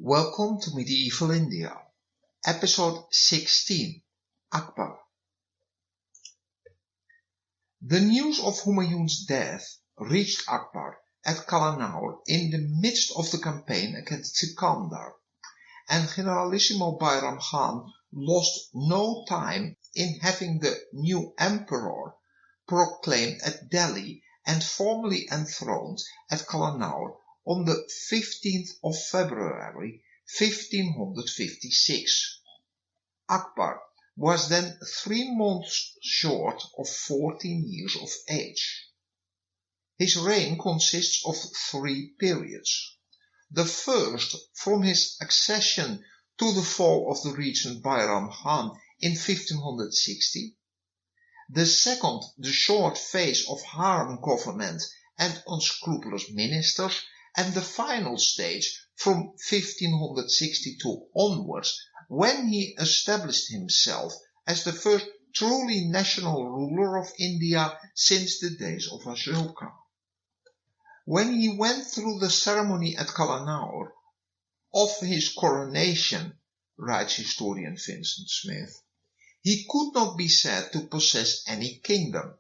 Welcome to Medieval India, Episode 16, Akbar. The news of Humayun's death reached Akbar at Kalanaur in the midst of the campaign against Sikandar, and Generalissimo Bayram Khan lost no time in having the new emperor proclaimed at Delhi and formally enthroned at Kalanaur on the 15th of February 1556. Akbar was then 3 months short of 14 years of age. His reign consists of 3 periods. The first from his accession to the fall of the regent Bayram Khan in 1560. The second, the short phase of harem government and unscrupulous ministers, and the final stage from 1562 onwards, when he established himself as the first truly national ruler of India since the days of Ashoka. When he went through the ceremony at Kalanaur of his coronation, writes historian Vincent Smith, he could not be said to possess any kingdom.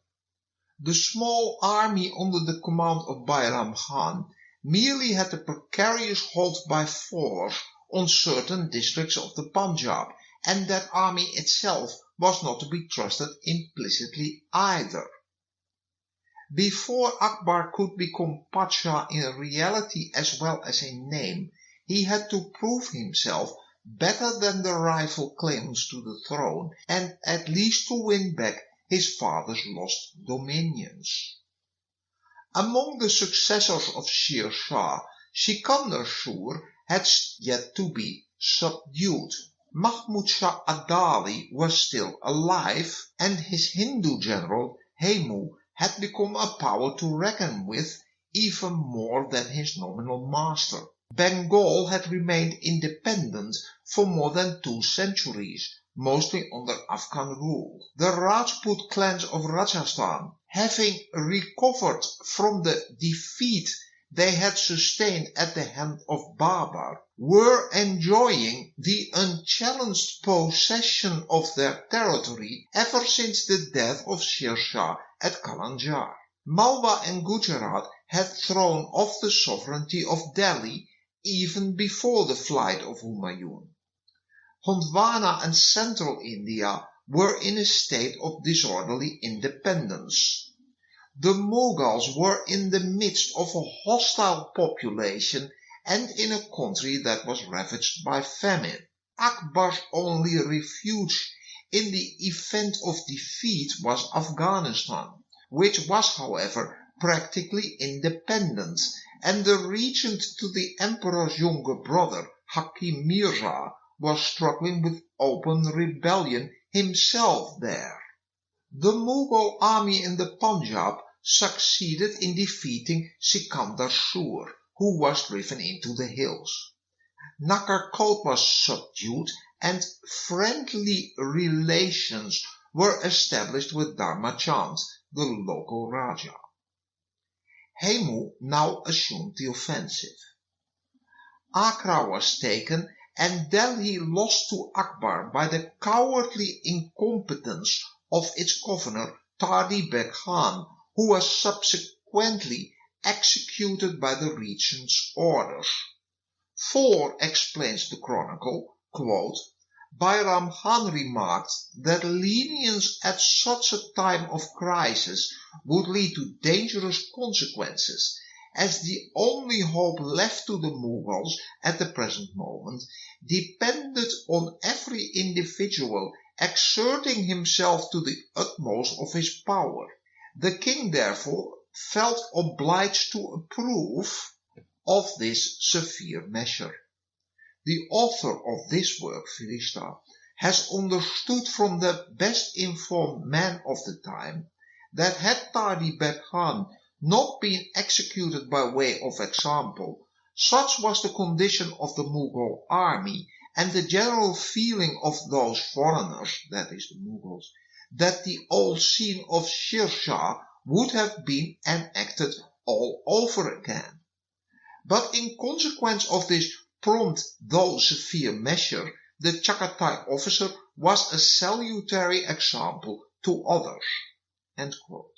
The small army under the command of Bayram Khan merely had a precarious hold by force on certain districts of the Punjab, and that army itself was not to be trusted implicitly either. Before Akbar could become Pasha in reality as well as in name, he had to prove himself better than the rival claimants to the throne, and at least to win back his father's lost dominions. Among the successors of Sher Shah, Sikandar Sur had yet to be subdued. Mahmud Shah Adali was still alive, and his Hindu general Hemu had become a power to reckon with, even more than his nominal master. Bengal had remained independent for more than 2 centuries, mostly under Afghan rule. The Rajput clans of Rajasthan, having recovered from the defeat they had sustained at the hand of Babar, were enjoying the unchallenged possession of their territory ever since the death of Sher Shah at Kalanjar. Malwa and Gujarat had thrown off the sovereignty of Delhi even before the flight of Humayun. Gondwana and central India were in a state of disorderly independence. The Mughals were in the midst of a hostile population and in a country that was ravaged by famine. Akbar's only refuge in the event of defeat was Afghanistan, which was, however, practically independent, and the regent to the emperor's younger brother, Hakim Mirza, was struggling with open rebellion himself there. The Mughal army in the Punjab succeeded in defeating Sikandar Sur, who was driven into the hills. Nagarkot was subdued and friendly relations were established with Dharmachand, the local Raja. Hemu now assumed the offensive. Agra was taken and Delhi lost to Akbar by the cowardly incompetence of its governor Tardi Beg Khan, who was subsequently executed by the regent's orders. For, explains the chronicle, quote, Bayram Khan remarked that lenience at such a time of crisis would lead to dangerous consequences, as the only hope left to the Mughals at the present moment depended on every individual exerting himself to the utmost of his power. The king therefore felt obliged to approve of this severe measure. The author of this work, Firishta, has understood from the best informed man of the time that had Tardi Beg Khan not been executed by way of example, such was the condition of the Mughal army and the general feeling of those foreigners, that is the Mughals, that the old scene of Sher Shah would have been enacted all over again. But in consequence of this prompt though severe measure, the Chagatai officer was a salutary example to others. End quote.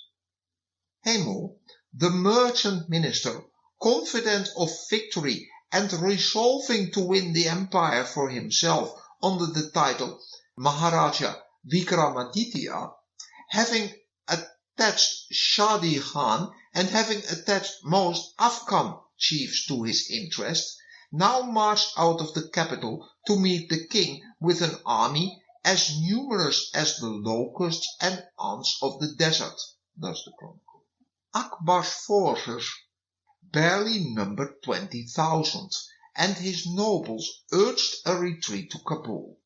Hemu, the merchant minister, confident of victory and resolving to win the empire for himself under the title Maharaja Vikramaditya, having attached Shadi Khan and having attached most Afghan chiefs to his interest, now marched out of the capital to meet the king with an army as numerous as the locusts and ants of the desert, thus the chronicle. Akbar's forces barely numbered 20,000, and his nobles urged a retreat to Kabul.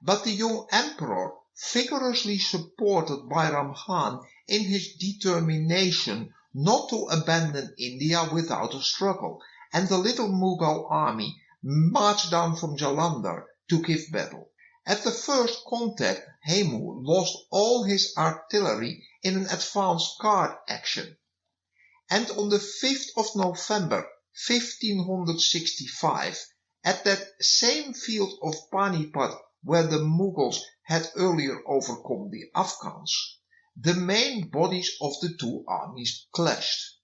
But the young emperor vigorously supported Bayram Khan in his determination not to abandon India without a struggle, and the little Mughal army marched down from Jalandhar to give battle. At the first contact, Hemu lost all his artillery in an advance guard action. And on the 5th of November 1565, at that same field of Panipat where the Mughals had earlier overcome the Afghans, the main bodies of the two armies clashed.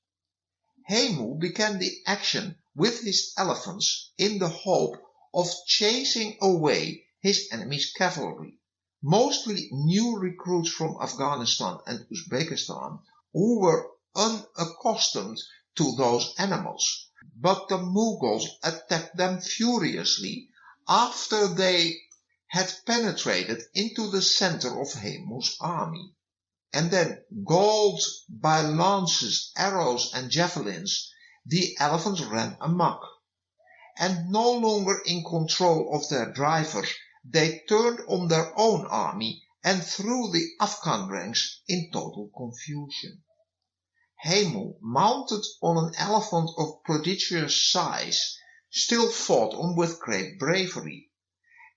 Hemu began the action with his elephants in the hope of chasing away his enemy's cavalry, mostly new recruits from Afghanistan and Uzbekistan who were unaccustomed to those animals. But the Mughals attacked them furiously after they had penetrated into the center of Hemu's army. And then, galled by lances, arrows and javelins, the elephants ran amok. And no longer in control of their drivers, they turned on their own army and threw the Afghan ranks in total confusion. Hemu, mounted on an elephant of prodigious size, still fought on with great bravery,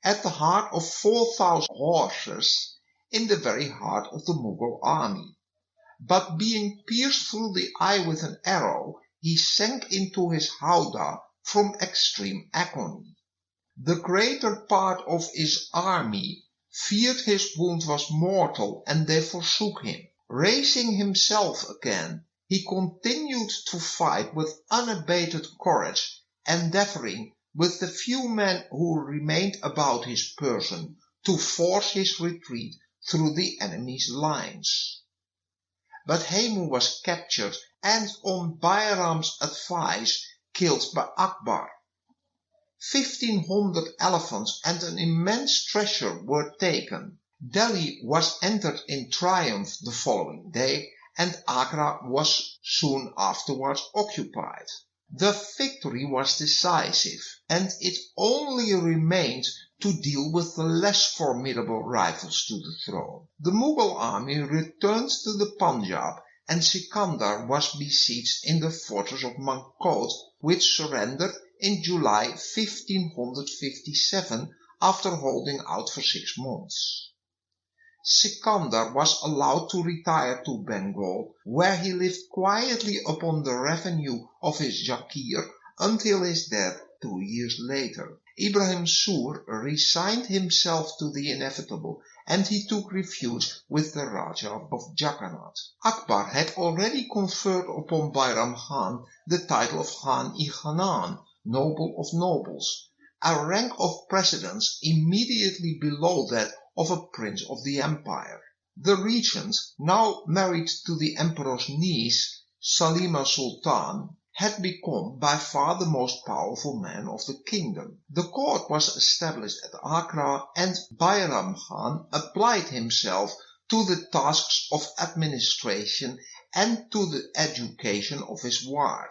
at the heart of 4,000 horses, in the very heart of the Mughal army. But being pierced through the eye with an arrow, he sank into his howdah from extreme agony. The greater part of his army feared his wound was mortal, and they forsook him. Raising himself again, he continued to fight with unabated courage, endeavoring, with the few men who remained about his person, to force his retreat through the enemy's lines. But Hemu was captured and, on Bayram's advice, killed by Akbar. 1,500 elephants and an immense treasure were taken. Delhi was entered in triumph the following day, and Agra was soon afterwards occupied. The victory was decisive, and it only remained to deal with the less formidable rivals to the throne. The Mughal army returned to the Punjab, and Sikandar was besieged in the fortress of Mankot, which surrendered in July 1557 after holding out for 6 months. Sikandar was allowed to retire to Bengal, where he lived quietly upon the revenue of his Jakir until his death 2 years later. Ibrahim Sur resigned himself to the inevitable, and he took refuge with the Raja of Jagannat. Akbar had already conferred upon Bairam Khan the title of Khan-i-Khanan, noble of nobles, a rank of precedence immediately below that of a prince of the empire. The regent, now married to the emperor's niece, Salima Sultan, had become by far the most powerful man of the kingdom. The court was established at Agra, and Bairam Khan applied himself to the tasks of administration and to the education of his ward.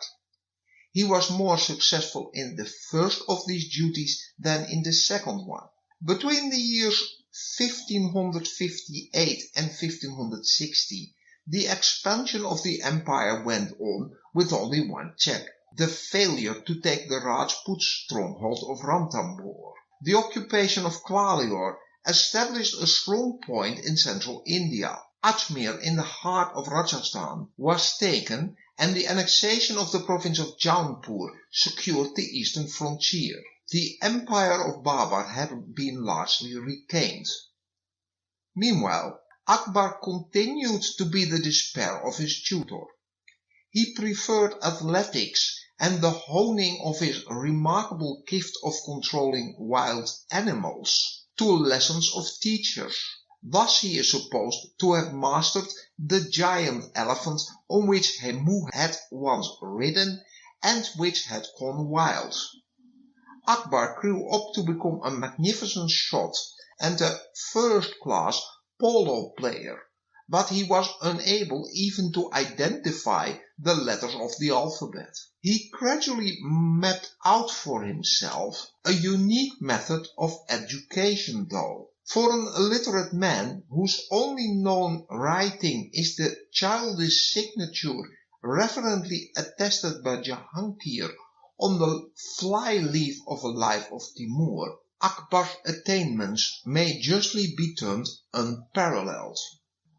He was more successful in the first of these duties than in the second one. Between the years 1558 and 1560, the expansion of the empire went on with only one check: the failure to take the Rajput stronghold of Ranthambore. The occupation of Gwalior established a strong point in central India. Ajmer, in the heart of Rajasthan, was taken, and the annexation of the province of Jaunpur secured the eastern frontier. The empire of Babar had been largely retained. Meanwhile, Akbar continued to be the despair of his tutor. He preferred athletics and the honing of his remarkable gift of controlling wild animals to lessons of teachers. Thus he is supposed to have mastered the giant elephant on which Hemu had once ridden and which had gone wild. Akbar grew up to become a magnificent shot and a first-class polo player, but he was unable even to identify the letters of the alphabet. He gradually mapped out for himself a unique method of education, though. For an illiterate man whose only known writing is the childish signature reverently attested by Jahangir on the fly-leaf of a life of Timur, Akbar's attainments may justly be termed unparalleled.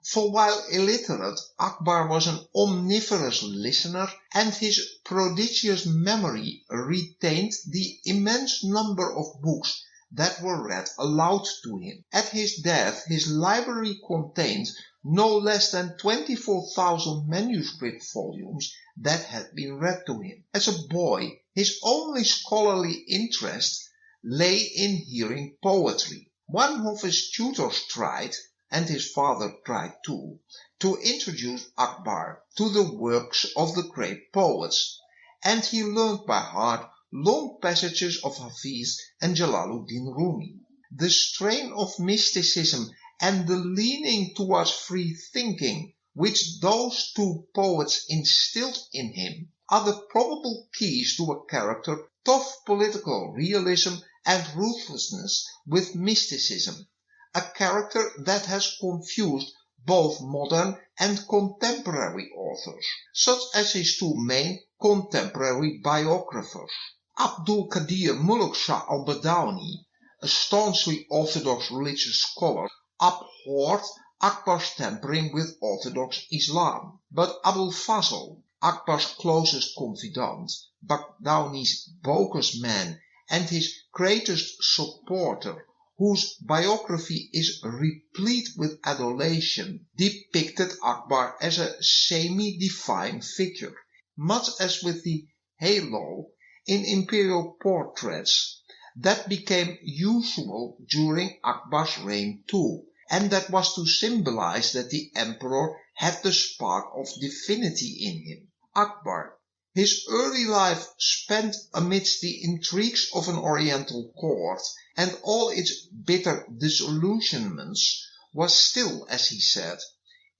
For while illiterate, Akbar was an omnivorous listener, and his prodigious memory retained the immense number of books that were read aloud to him. At his death, his library contained no less than 24,000 manuscript volumes that had been read to him. As a boy, his only scholarly interest lay in hearing poetry. One of his tutors tried, and his father tried too, to introduce Akbar to the works of the great poets, and he learned by heart long passages of Hafiz and Jalaluddin Rumi. The strain of mysticism and the leaning towards free thinking which those two poets instilled in him are the probable keys to a character tough political realism and ruthlessness with mysticism, a character that has confused both modern and contemporary authors, such as his two main contemporary biographers. Abdul Qadir Muluk Shah al-Badawi, a staunchly orthodox religious scholar, abhorred Akbar's tampering with orthodox Islam, but Abul Fazl, Akbar's closest confidant, Badawi's bogus man, and his greatest supporter, whose biography is replete with adulation, depicted Akbar as a semi-divine figure, much as with the halo in imperial portraits that became usual during Akbar's reign too, and that was to symbolize that the emperor had the spark of divinity in him. Akbar, his early life spent amidst the intrigues of an oriental court and all its bitter disillusionments, was still, as he said,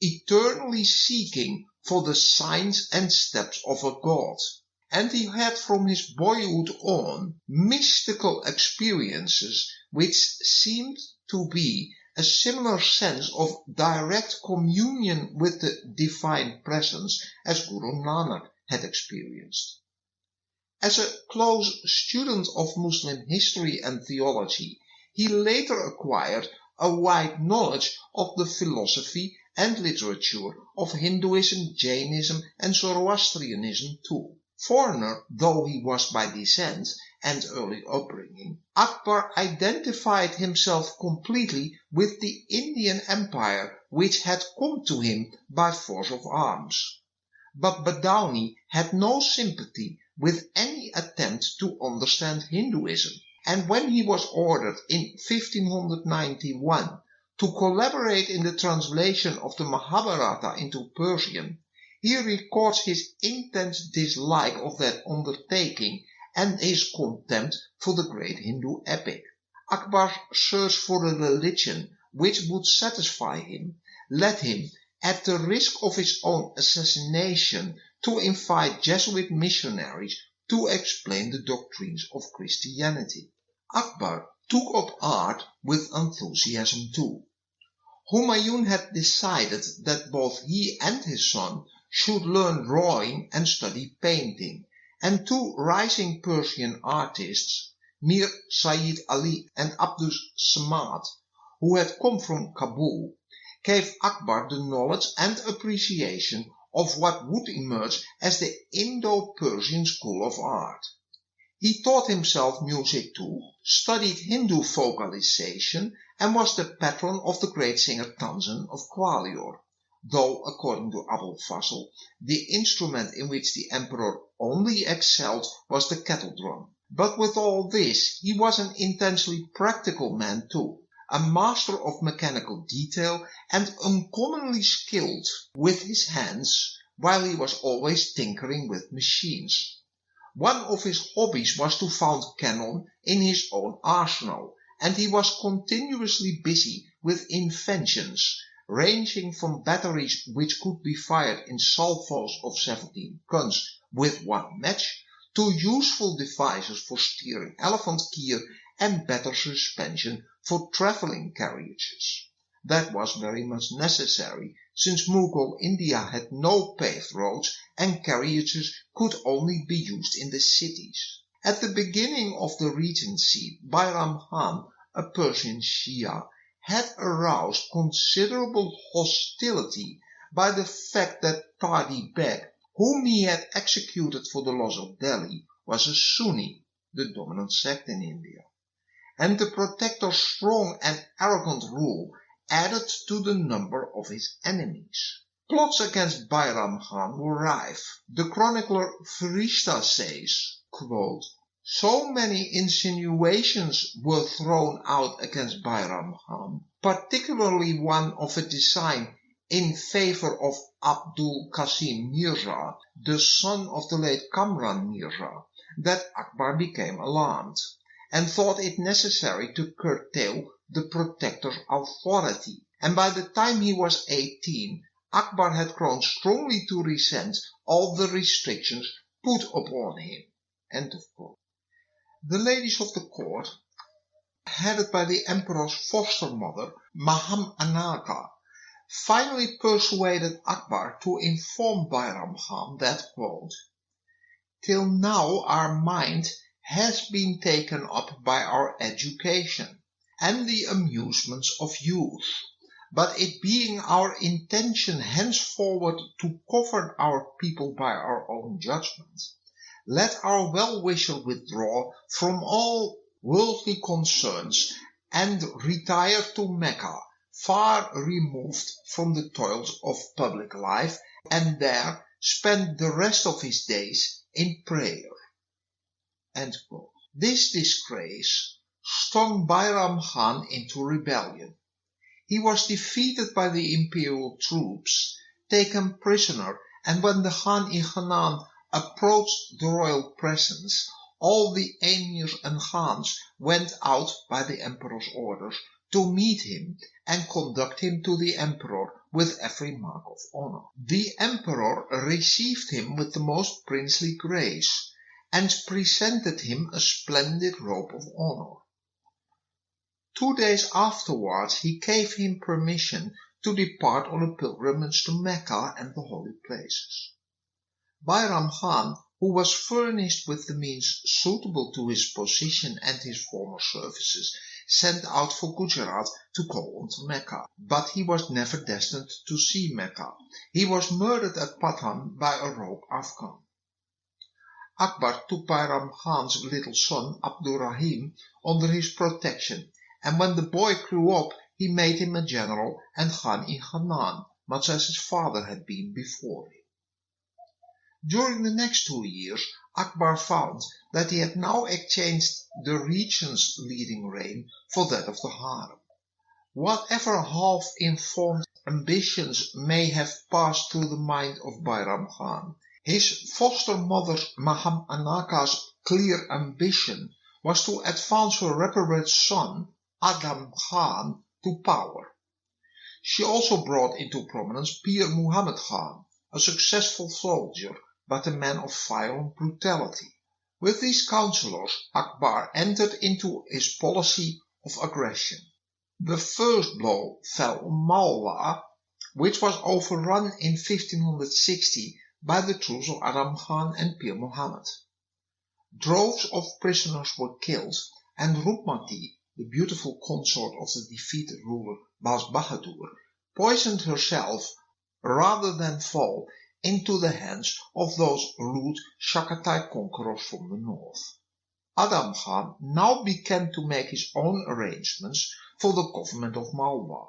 eternally seeking for the signs and steps of a god. And he had from his boyhood on mystical experiences which seemed to be a similar sense of direct communion with the divine presence as Guru Nanak had experienced. As a close student of Muslim history and theology, he later acquired a wide knowledge of the philosophy and literature of Hinduism, Jainism and Zoroastrianism too. Foreigner though he was by descent and early upbringing, Akbar identified himself completely with the Indian Empire which had come to him by force of arms. But Badauni had no sympathy with any attempt to understand Hinduism, and when he was ordered in 1591 to collaborate in the translation of the Mahabharata into Persian, he records his intense dislike of that undertaking and his contempt for the great Hindu epic. Akbar's search for a religion which would satisfy him led him, at the risk of his own assassination, to invite Jesuit missionaries to explain the doctrines of Christianity. Akbar took up art with enthusiasm too. Humayun had decided that both he and his son should learn drawing and study painting, and two rising Persian artists, Mir Sayyid Ali and Abdus Samad, who had come from Kabul, gave Akbar the knowledge and appreciation of what would emerge as the Indo-Persian school of art. He taught himself music too, studied Hindu vocalization, and was the patron of the great singer Tanzan of Gwalior, though, according to Abul Fasl, the instrument in which the emperor only excelled was the kettle drum. But with all this, he was an intensely practical man too, a master of mechanical detail and uncommonly skilled with his hands, while he was always tinkering with machines. One of his hobbies was to found cannon in his own arsenal, and he was continuously busy with inventions, ranging from batteries which could be fired in salvos of 17 guns with one match, to useful devices for steering elephant gear and better suspension for travelling carriages. That was very much necessary, since Mughal India had no paved roads and carriages could only be used in the cities. At the beginning of the regency, Bayram Khan, a Persian Shia, had aroused considerable hostility by the fact that Tardi Beg, whom he had executed for the loss of Delhi, was a Sunni, the dominant sect in India, and the protector's strong and arrogant rule added to the number of his enemies. Plots against Bayram Khan were rife. The chronicler Firishta says, quote, "So many insinuations were thrown out against Bayram Khan, particularly one of a design in favor of Abdul Qasim Mirza, the son of the late Kamran Mirza, that Akbar became alarmed, and thought it necessary to curtail the protector's authority, and by the time he was 18, Akbar had grown strongly to resent all the restrictions put upon him." End of quote. The ladies of the court, headed by the emperor's foster mother, Maham Anaka, finally persuaded Akbar to inform Bayram Khan that, quote, "Till now our mind has been taken up by our education and the amusements of youth, but it being our intention henceforward to govern our people by our own judgment, let our well-wisher withdraw from all worldly concerns and retire to Mecca, far removed from the toils of public life, and there spend the rest of his days in prayer." End quote. This disgrace stung Bayram Khan into rebellion. He was defeated by the imperial troops, taken prisoner, and when the Khan in Khanan approached the royal presence, all the emirs and khans went out by the emperor's orders to meet him and conduct him to the emperor with every mark of honor. The emperor received him with the most princely grace and presented him a splendid robe of honor. 2 days afterwards he gave him permission to depart on a pilgrimage to Mecca and the holy places. Bayram Khan who was furnished with the means suitable to his position and his former services, sent out for Gujarat to call on Mecca. But he was never destined to see Mecca. He was murdered at Patron by a rogue Afghan. Akbar took Bayram Khan's little son Abdurrahim under his protection, and when the boy grew up, he made him a general and Khan in Khanan, much as his father had been before him. During the next 2 years, Akbar found that he had now exchanged the region's leading reign for that of the harem. Whatever half-informed ambitions may have passed through the mind of Bayram Khan, his foster mother Maham Anaka's clear ambition was to advance her reprobate son, Adam Khan, to power. She also brought into prominence Pir Muhammad Khan, a successful soldier, but a man of violent brutality. With these counselors, Akbar entered into his policy of aggression. The first blow fell on Malwa, which was overrun in 1560 by the troops of Adam Khan and Pir Muhammad. Droves of prisoners were killed, and Rupmati, the beautiful consort of the defeated ruler Bas Bahadur, poisoned herself rather than fall into the hands of those rude Shakatai conquerors from the north. Adam Khan now began to make his own arrangements for the government of Malwa.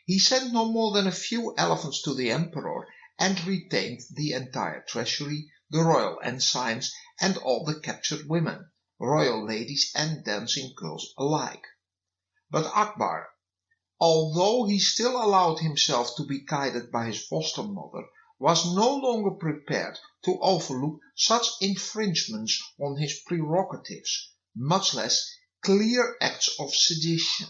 He sent no more than a few elephants to the emperor and retained the entire treasury, the royal ensigns, and all the captured women, royal ladies and dancing girls alike. But Akbar, although he still allowed himself to be guided by his foster mother, was no longer prepared to overlook such infringements on his prerogatives, much less clear acts of sedition.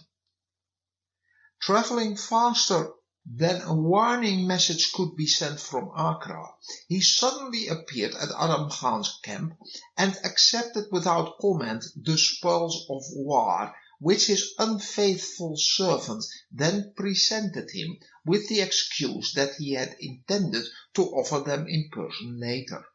Travelling faster than a warning message could be sent from Agra, he suddenly appeared at Adam Khan's camp and accepted without comment the spoils of war which his unfaithful servant then presented him with the excuse that he had intended to offer them in person later.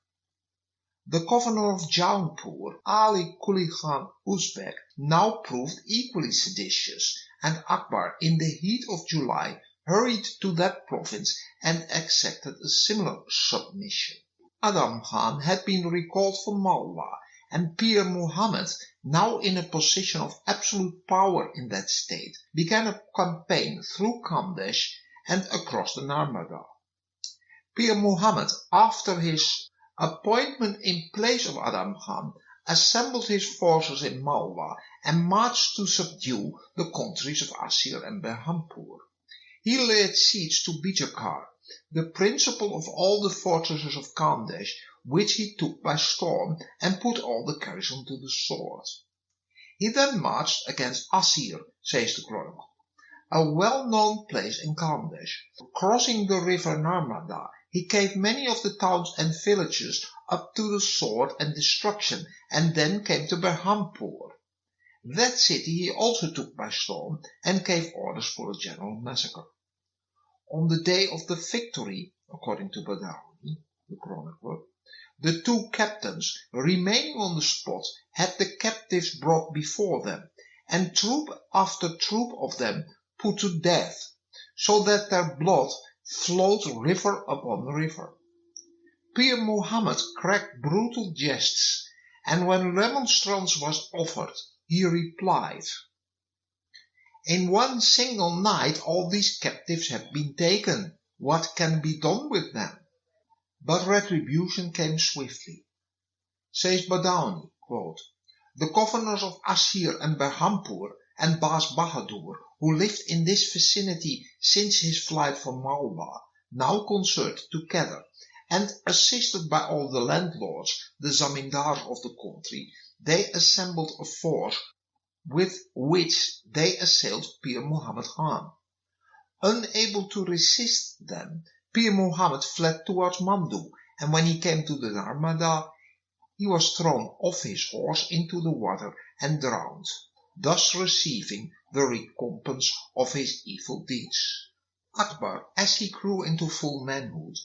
The governor of Jaunpur, Ali Quli Khan Uzbek, now proved equally seditious, and Akbar, in the heat of July, hurried to that province and accepted a similar submission. Adam Khan had been recalled from Malwa, and Pir Muhammad, now in a position of absolute power in that state, began a campaign through Khandesh and across the Narmada. Pir Muhammad, after his appointment in place of Adam Khan, assembled his forces in Malwa and marched to subdue the countries of Asir and Berhampur. He laid siege to Bijakar, the principal of all the fortresses of Khandesh, which he took by storm and put all the garrison to the sword. He then marched against Asir, says the chronicle, a well-known place in Khandesh. Crossing the river Narmada, he gave many of the towns and villages up to the sword and destruction, and then came to Berhampur. That city he also took by storm and gave orders for a general massacre. On the day of the victory, according to Badawi, the chronicler, the two captains, remaining on the spot, had the captives brought before them, and troop after troop of them put to death, so that their blood flowed river upon river. Pir Muhammad cracked brutal jests, and when remonstrance was offered, he replied, "In one single night all these captives have been taken. What can be done with them?" But retribution came swiftly. Says Badawi, quote, "The governors of Asir and Berhampur and Bas Bahadur, who lived in this vicinity since his flight from Malwa, now concerted together, and assisted by all the landlords, the zamindars of the country, they assembled a force with which they assailed Pir Muhammad Khan. Unable to resist them, Pir Muhammad fled towards Mandu, and when he came to the Narmada, he was thrown off his horse into the water and drowned, thus receiving the recompense of his evil deeds. Akbar, as he grew into full manhood,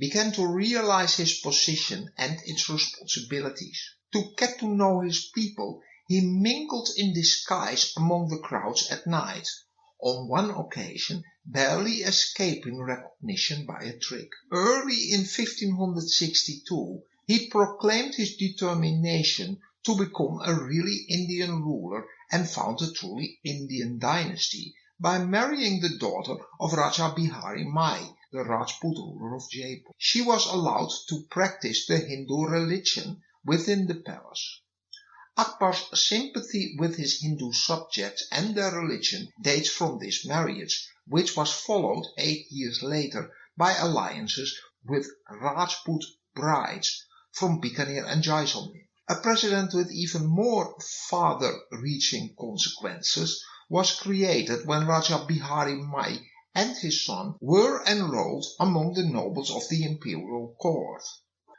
began to realize his position and its responsibilities. To get to know his people, he mingled in disguise among the crowds at night, on one occasion barely escaping recognition by a trick. Early in 1562, he proclaimed his determination to become a really Indian ruler and found a truly Indian dynasty by marrying the daughter of Raja Bihari Mai, the Rajput ruler of Jaipur. She was allowed to practice the Hindu religion within the palace. Akbar's sympathy with his Hindu subjects and their religion dates from this marriage, which was followed 8 years later by alliances with Rajput brides from Bikaner and Jaisalmer. A precedent with even more farther-reaching consequences was created when Raja Bihari Mai and his son were enrolled among the nobles of the imperial court.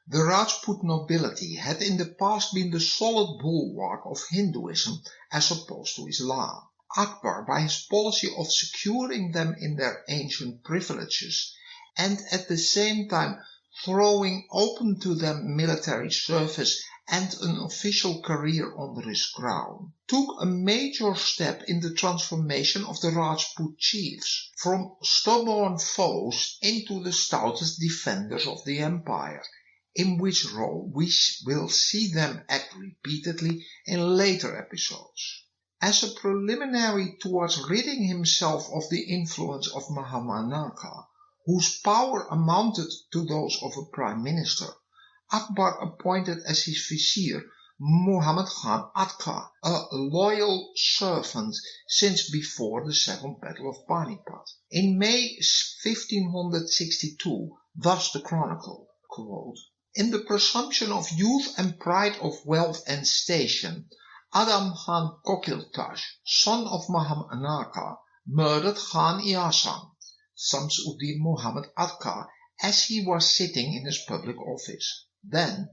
The Rajput nobility had in the past been the solid bulwark of Hinduism as opposed to Islam. Akbar, by his policy of securing them in their ancient privileges and at the same time throwing open to them military service and an official career under his crown, took a major step in the transformation of the Rajput chiefs from stubborn foes into the stoutest defenders of the empire, in which role we will see them act repeatedly in later episodes. As a preliminary towards ridding himself of the influence of Mahamanaka, whose power amounted to those of a prime minister, Akbar appointed as his vizier Muhammad Khan Atka, a loyal servant since before the Second Battle of Panipat. In May 1562, thus the chronicle, quote, "In the presumption of youth and pride of wealth and station, Adam Khan Kokiltaj, son of Mahamanaka, murdered Khan Iasam, Samsuddin Muhammad Atka, as he was sitting in his public office. Then,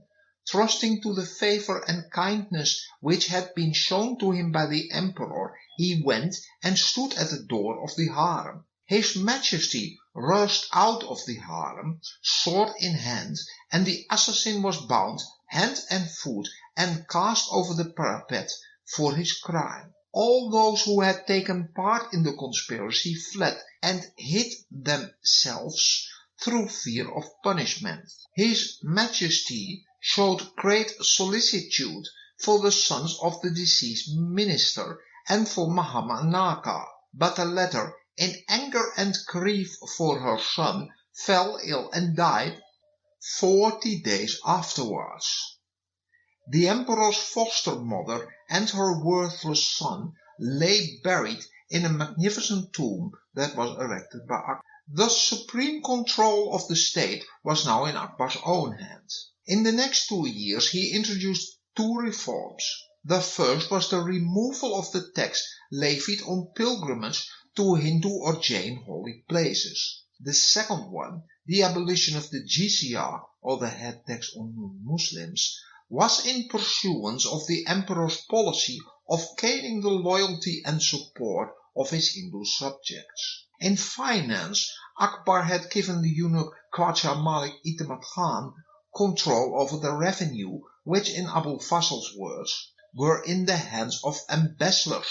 trusting to the favour and kindness which had been shown to him by the emperor, he went and stood at the door of the harem. His Majesty rushed out of the harem, sword in hand, and the assassin was bound hand and foot and cast over the parapet for his crime. All those who had taken part in the conspiracy fled and hid themselves through fear of punishment. His Majesty showed great solicitude for the sons of the deceased minister and for Mahamanaka, but the latter, in anger and grief for her son, fell ill and died 40 days afterwards. The emperor's foster mother and her worthless son lay buried in a magnificent tomb that was erected by Akbar. Thus supreme control of the state was now in Akbar's own hands. In the next 2 years he introduced 2 reforms. The first was the removal of the tax levied on pilgrimage to Hindu or Jain holy places. The second one, the abolition of the jizya, or the head tax on non-Muslims, was in pursuance of the emperor's policy of gaining the loyalty and support of his Hindu subjects. In finance, Akbar had given the eunuch Khwaja Malik Itimat Khan control over the revenue, which in Abu Fasal's words, were in the hands of embezzlers,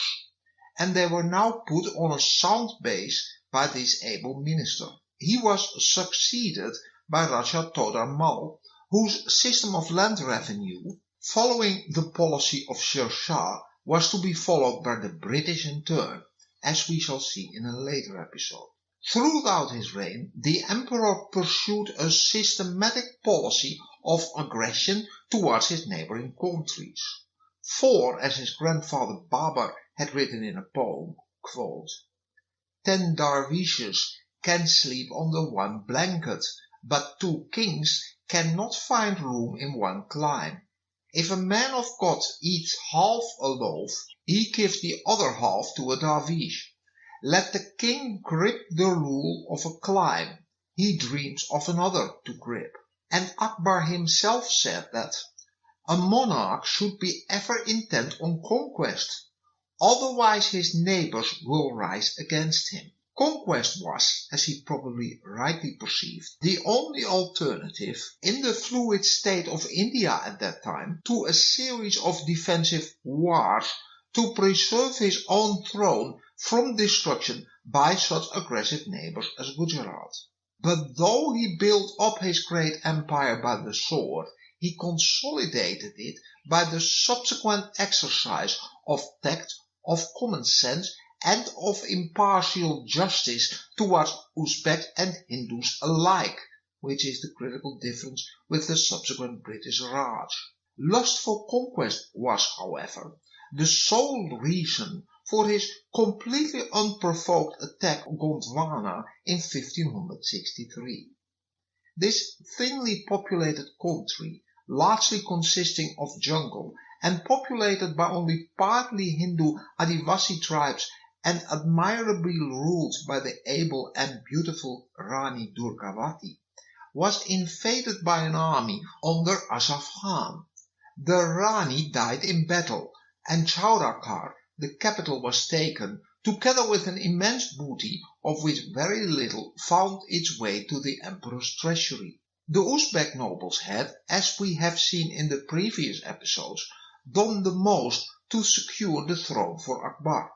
and they were now put on a sound base by this able minister. He was succeeded by Raja Todar Mal, whose system of land revenue, following the policy of Sher Shah, was to be followed by the British in turn, as we shall see in a later episode. Throughout his reign, the emperor pursued a systematic policy of aggression towards his neighboring countries. For, as his grandfather Babar had written in a poem, quote, 10 darvishes can sleep under one blanket, but 2 kings cannot find room in one clime. If a man of God eats half a loaf, he gives the other half to a darvish. Let the king grip the rule of a clime, he dreams of another to grip. And Akbar himself said that a monarch should be ever intent on conquest, otherwise his neighbors will rise against him. Conquest was, as he probably rightly perceived, the only alternative in the fluid state of India at that time to a series of defensive wars to preserve his own throne from destruction by such aggressive neighbors as Gujarat. But though he built up his great empire by the sword, he consolidated it by the subsequent exercise of tact, of common sense, and of impartial justice towards Uzbek and Hindus alike, which is the critical difference with the subsequent British Raj. Lust for conquest was, however, the sole reason for his completely unprovoked attack on Gondwana in 1563. This thinly populated country, largely consisting of jungle and populated by only partly Hindu Adivasi tribes and admirably ruled by the able and beautiful Rani Durgavati, was invaded by an army under Asaf Khan. The Rani died in battle, and Chaurakar, the capital, was taken, together with an immense booty, of which very little found its way to the emperor's treasury. The Uzbek nobles had, as we have seen in the previous episodes, done the most to secure the throne for Akbar.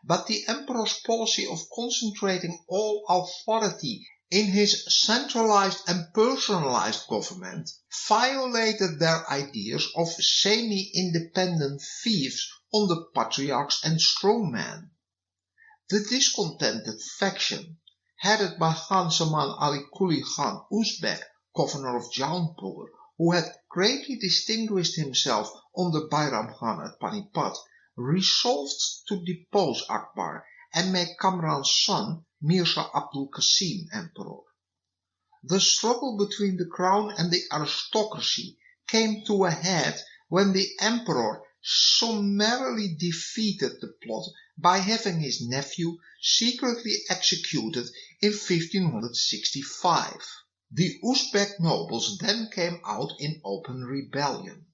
But the emperor's policy of concentrating all authority in his centralized and personalized government violated their ideas of semi-independent fiefs on the patriarchs and strongmen. The discontented faction, headed by Khan Saman Ali Quli Khan Uzbek, governor of Jaunpur, who had greatly distinguished himself under Bairam Khan at Panipat, resolved to depose Akbar and make Kamran's son Mirza Abdul Qasim emperor. The struggle between the crown and the aristocracy came to a head when the emperor summarily defeated the plot by having his nephew secretly executed in 1565. The Uzbek nobles then came out in open rebellion.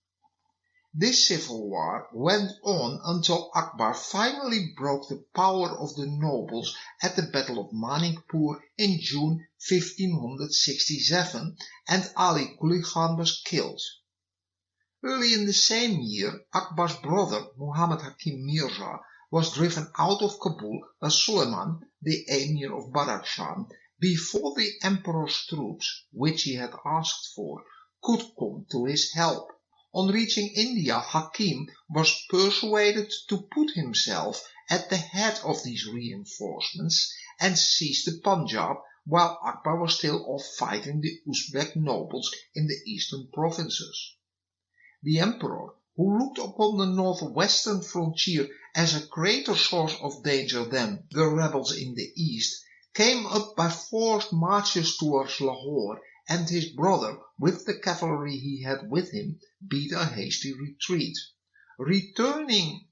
This civil war went on until Akbar finally broke the power of the nobles at the Battle of Manikpur in June 1567, and Ali Quli Khan was killed. Early in the same year, Akbar's brother Muhammad Hakim Mirza was driven out of Kabul by Suleiman, the emir of Badakhshan, before the emperor's troops, which he had asked for, could come to his help. On reaching India, Hakim was persuaded to put himself at the head of these reinforcements and seize the Punjab, while Akbar was still off fighting the Uzbek nobles in the eastern provinces. The emperor, who looked upon the northwestern frontier as a greater source of danger than the rebels in the east, came up by forced marches towards Lahore, and his brother, with the cavalry he had with him, beat a hasty retreat. Returning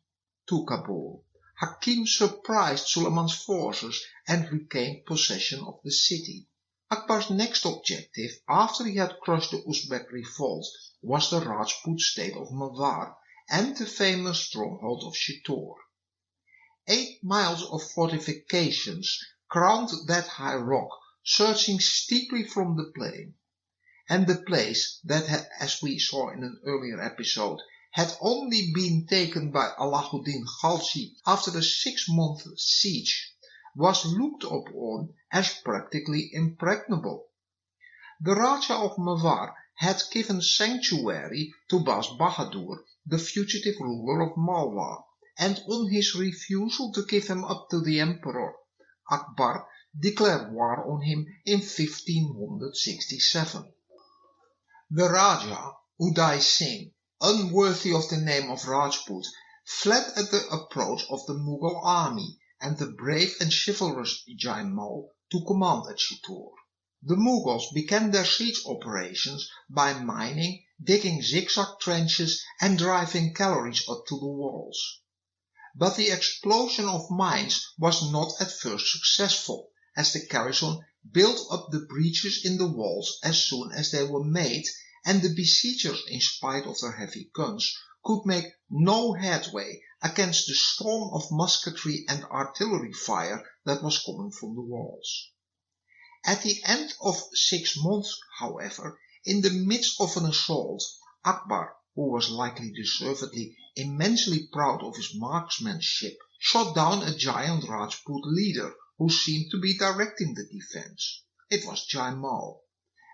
to Kabul, Hakim surprised Suleiman's forces and regained possession of the city. Akbar's next objective, after he had crushed the Uzbek revolt, was the Rajput state of Mewar and the famous stronghold of Chittor. 8 miles of fortifications crowned that high rock, surging steeply from the plain, and the place that had, as we saw in an earlier episode, had only been taken by Alauddin Khalji after a 6-month siege, was looked upon as practically impregnable. The Raja of Mewar had given sanctuary to Bas Bahadur, the fugitive ruler of Malwa, and on his refusal to give him up to the emperor, Akbar declared war on him in 1567. The Raja, Uday Singh, unworthy of the name of Rajput, fled at the approach of the Mughal army and the brave and chivalrous Jaimal to command at Chittor. The Mughals began their siege operations by mining, digging zigzag trenches and driving cavalry up to the walls. But the explosion of mines was not at first successful, as the garrison built up the breaches in the walls as soon as they were made, and the besiegers, in spite of their heavy guns, could make no headway against the storm of musketry and artillery fire that was coming from the walls. At the end of 6 months, however, in the midst of an assault, Akbar, who was likely deservedly immensely proud of his marksmanship, shot down a giant Rajput leader who seemed to be directing the defense. It was Jaimal.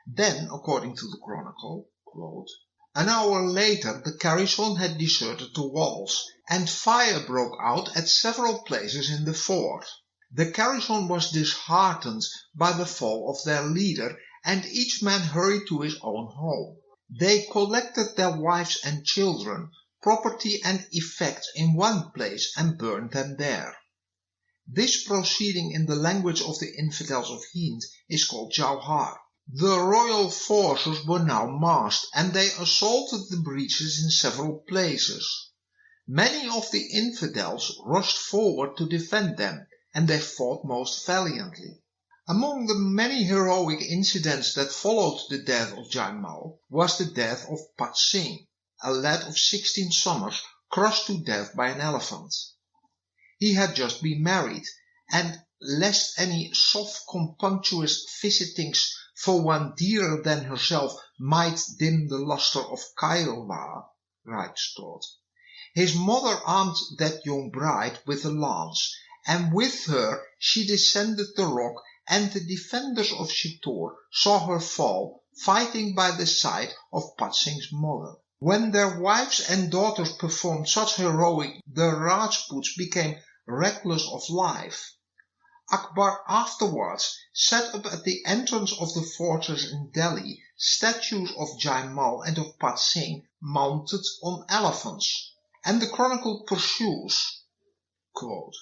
Then, according to the chronicle, quote, "An hour later the garrison had deserted the walls, and fire broke out at several places in the fort. The garrison was disheartened by the fall of their leader, and each man hurried to his own home. They collected their wives and children, property and effects in one place and burned them there." This proceeding in the language of the infidels of Hind is called Jauhar. The royal forces were now massed, and they assaulted the breaches in several places. Many of the infidels rushed forward to defend them, and they fought most valiantly. Among the many heroic incidents that followed the death of Jaimal was the death of Pat Singh, a lad of 16 summers crushed to death by an elephant. He had just been married, and lest any soft compunctious visitings for one dearer than herself might dim the lustre of Kailwa, writes Todd, his mother armed that young bride with a lance, and with her she descended the rock, and the defenders of Chittor saw her fall, fighting by the side of Pat Singh's mother. When their wives and daughters performed such heroic, the Rajputs became reckless of life. Akbar afterwards set up at the entrance of the fortress in Delhi statues of Jaimal and of Pat Singh mounted on elephants, and the chronicle pursues, quote,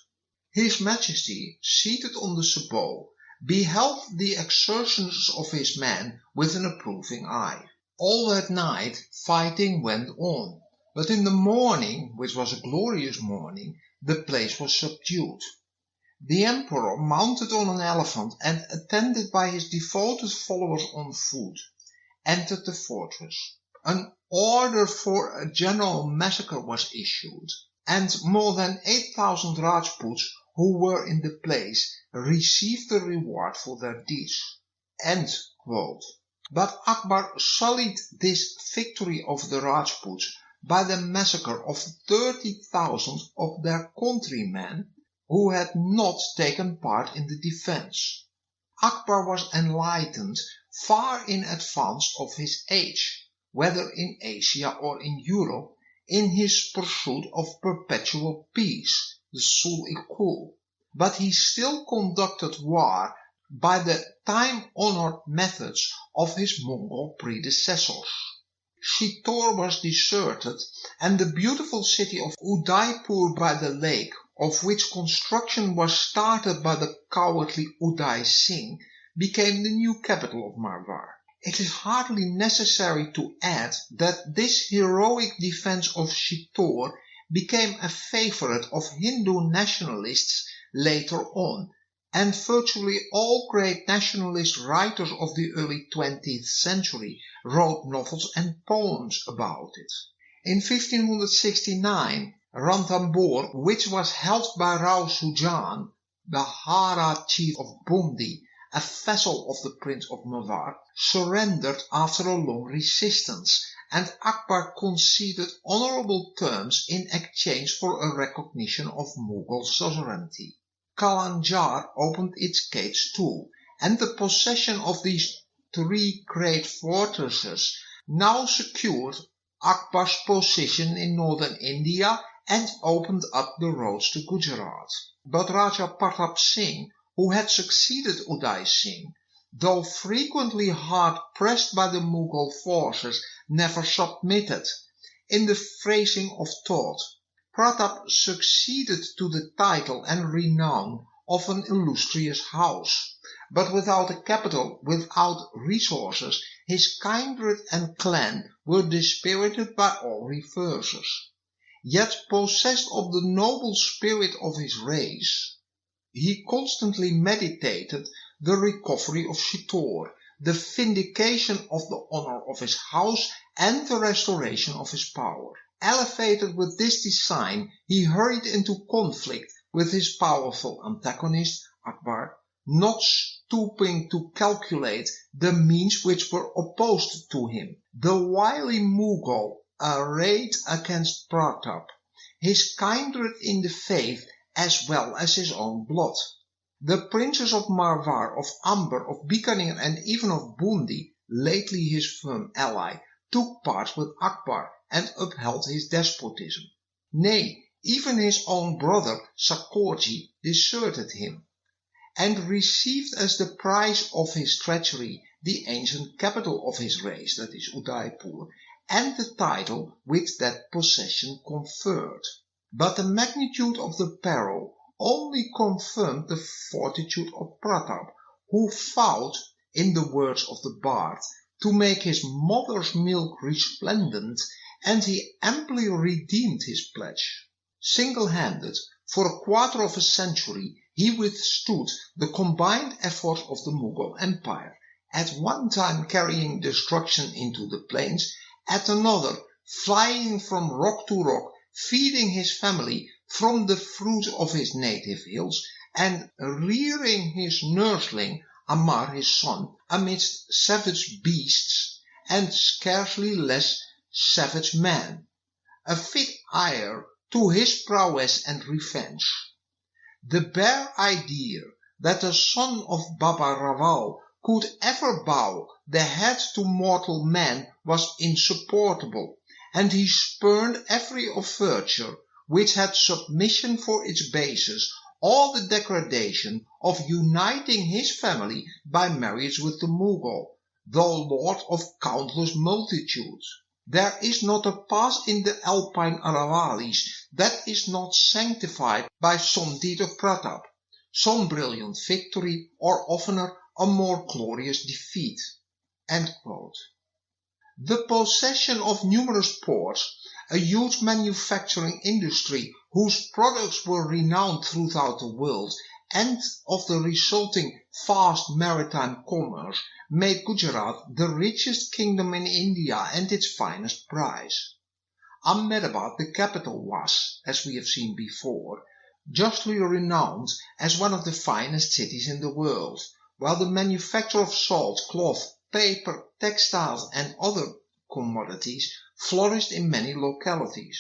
"His Majesty, seated on the sabot, beheld the exertions of his men with an approving eye. All that night fighting went on, but in the morning, which was a glorious morning, the place was subdued. The emperor, mounted on an elephant and attended by his devoted followers on foot, entered the fortress. An order for a general massacre was issued, and more than 8,000 Rajputs who were in the place received the reward for their deeds." End quote. But Akbar sullied this victory of the Rajputs by the massacre of 30,000 of their countrymen who had not taken part in the defense. Akbar was enlightened far in advance of his age, whether in Asia or in Europe, in his pursuit of perpetual peace, the sul-i-kul, but he still conducted war by the time-honored methods of his Mongol predecessors. Chittor was deserted, and the beautiful city of Udaipur by the lake, of which construction was started by the cowardly Uday Singh, became the new capital of Marwar. It is hardly necessary to add that this heroic defense of Chittor became a favorite of Hindu nationalists later on, and virtually all great nationalist writers of the early 20th century wrote novels and poems about it. In 1569, Ranthambore, which was held by Rao Sujan, the Hara chief of Bundi, a vassal of the Prince of Mewar, surrendered after a long resistance, and Akbar conceded honourable terms in exchange for a recognition of Mughal suzerainty. Kalanjar opened its gates too, and the possession of these 3 great fortresses now secured Akbar's position in northern India and opened up the roads to Gujarat. But Raja Pratap Singh, who had succeeded Uday Singh, though frequently hard pressed by the Mughal forces, never submitted. In the phrasing of Todd, Pratap succeeded to the title and renown of an illustrious house, but without a capital, without resources, his kindred and clan were dispirited by all reverses. Yet possessed of the noble spirit of his race, he constantly meditated the recovery of Chittor, the vindication of the honour of his house, and the restoration of his power. Elevated with this design, he hurried into conflict with his powerful antagonist, Akbar, not stooping to calculate the means which were opposed to him. The wily Mughal, arrayed against Pratap, his kindred in the faith as well as his own blood. The princes of Marwar, of Amber, of Bikaner, and even of Bundi, lately his firm ally, took part with Akbar and upheld his despotism. Nay, even his own brother Sakorji deserted him, and received as the price of his treachery the ancient capital of his race, that is Udaipur, and the title which that possession conferred. But the magnitude of the peril only confirmed the fortitude of Pratap, who vowed, in the words of the bard, to make his mother's milk resplendent, and he amply redeemed his pledge. Single-handed, for a quarter of a century, he withstood the combined efforts of the Mughal Empire, at one time carrying destruction into the plains, at another flying from rock to rock, feeding his family from the fruit of his native hills, and rearing his nursling, Amar his son, amidst savage beasts and scarcely less savage men, a fit heir to his prowess and revenge. The bare idea that the son of Baba Rawal could ever bow the head to mortal man was insupportable, and he spurned every overture which had submission for its basis, or the degradation of uniting his family by marriage with the Mughal, though lord of countless multitudes. There is not a pass in the Alpine Aravallis that is not sanctified by some deed of Pratap, some brilliant victory, or oftener a more glorious defeat." End quote. The possession of numerous ports, a huge manufacturing industry whose products were renowned throughout the world, and of the resulting vast maritime commerce made Gujarat the richest kingdom in India and its finest prize. Ahmedabad, the capital, was, as we have seen before, justly renowned as one of the finest cities in the world, while the manufacture of salt, cloth, paper, textiles, and other commodities flourished in many localities.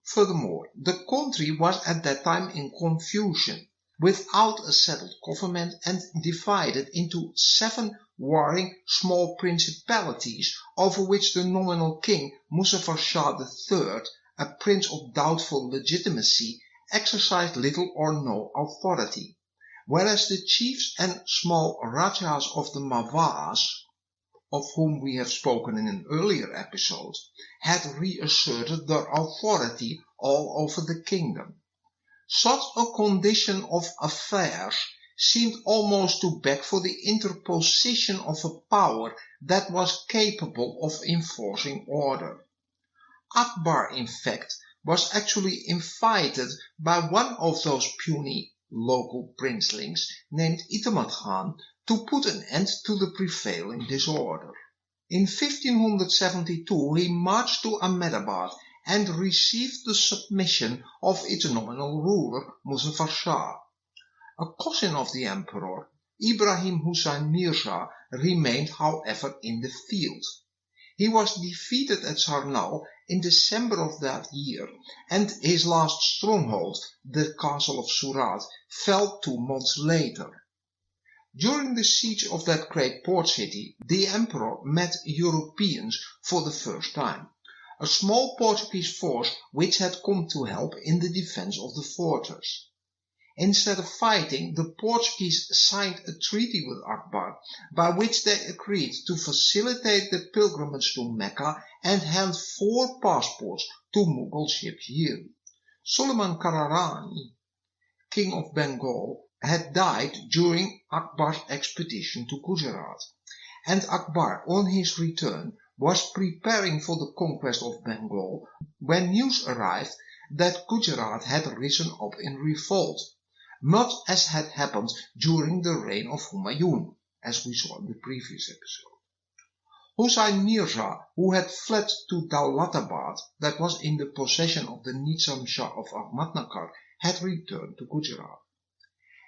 Furthermore, the country was at that time in confusion, without a settled government, and divided into 7 warring small principalities, over which the nominal king Muzaffar Shah III, a prince of doubtful legitimacy, exercised little or no authority, whereas the chiefs and small rajas of the Mawars, of whom we have spoken in an earlier episode, had reasserted their authority all over the kingdom. Such a condition of affairs seemed almost to beg for the interposition of a power that was capable of enforcing order. Akbar, in fact, was actually invited by one of those puny local princelings named Itimat Khan to put an end to the prevailing disorder. In 1572 he marched to Ahmedabad and received the submission of its nominal ruler, Muzaffar Shah. A cousin of the emperor, Ibrahim Hussain Mirza, remained, however, in the field. He was defeated at Sarnal in December of that year, and his last stronghold, the castle of Surat, fell 2 months later. During the siege of that great port city, the emperor met Europeans for the first time, a small Portuguese force which had come to help in the defense of the fortress. Instead of fighting, the Portuguese signed a treaty with Akbar, by which they agreed to facilitate the pilgrimage to Mecca and hand 4 passports to Mughal ships yearly. Suleiman Kararani, king of Bengal, had died during Akbar's expedition to Gujarat, and Akbar, on his return, was preparing for the conquest of Bengal when news arrived that Gujarat had risen up in revolt, much as had happened during the reign of Humayun, as we saw in the previous episode. Husayn Mirza, who had fled to Daulatabad, that was in the possession of the Nizam Shah of Ahmadnagar, had returned to Gujarat.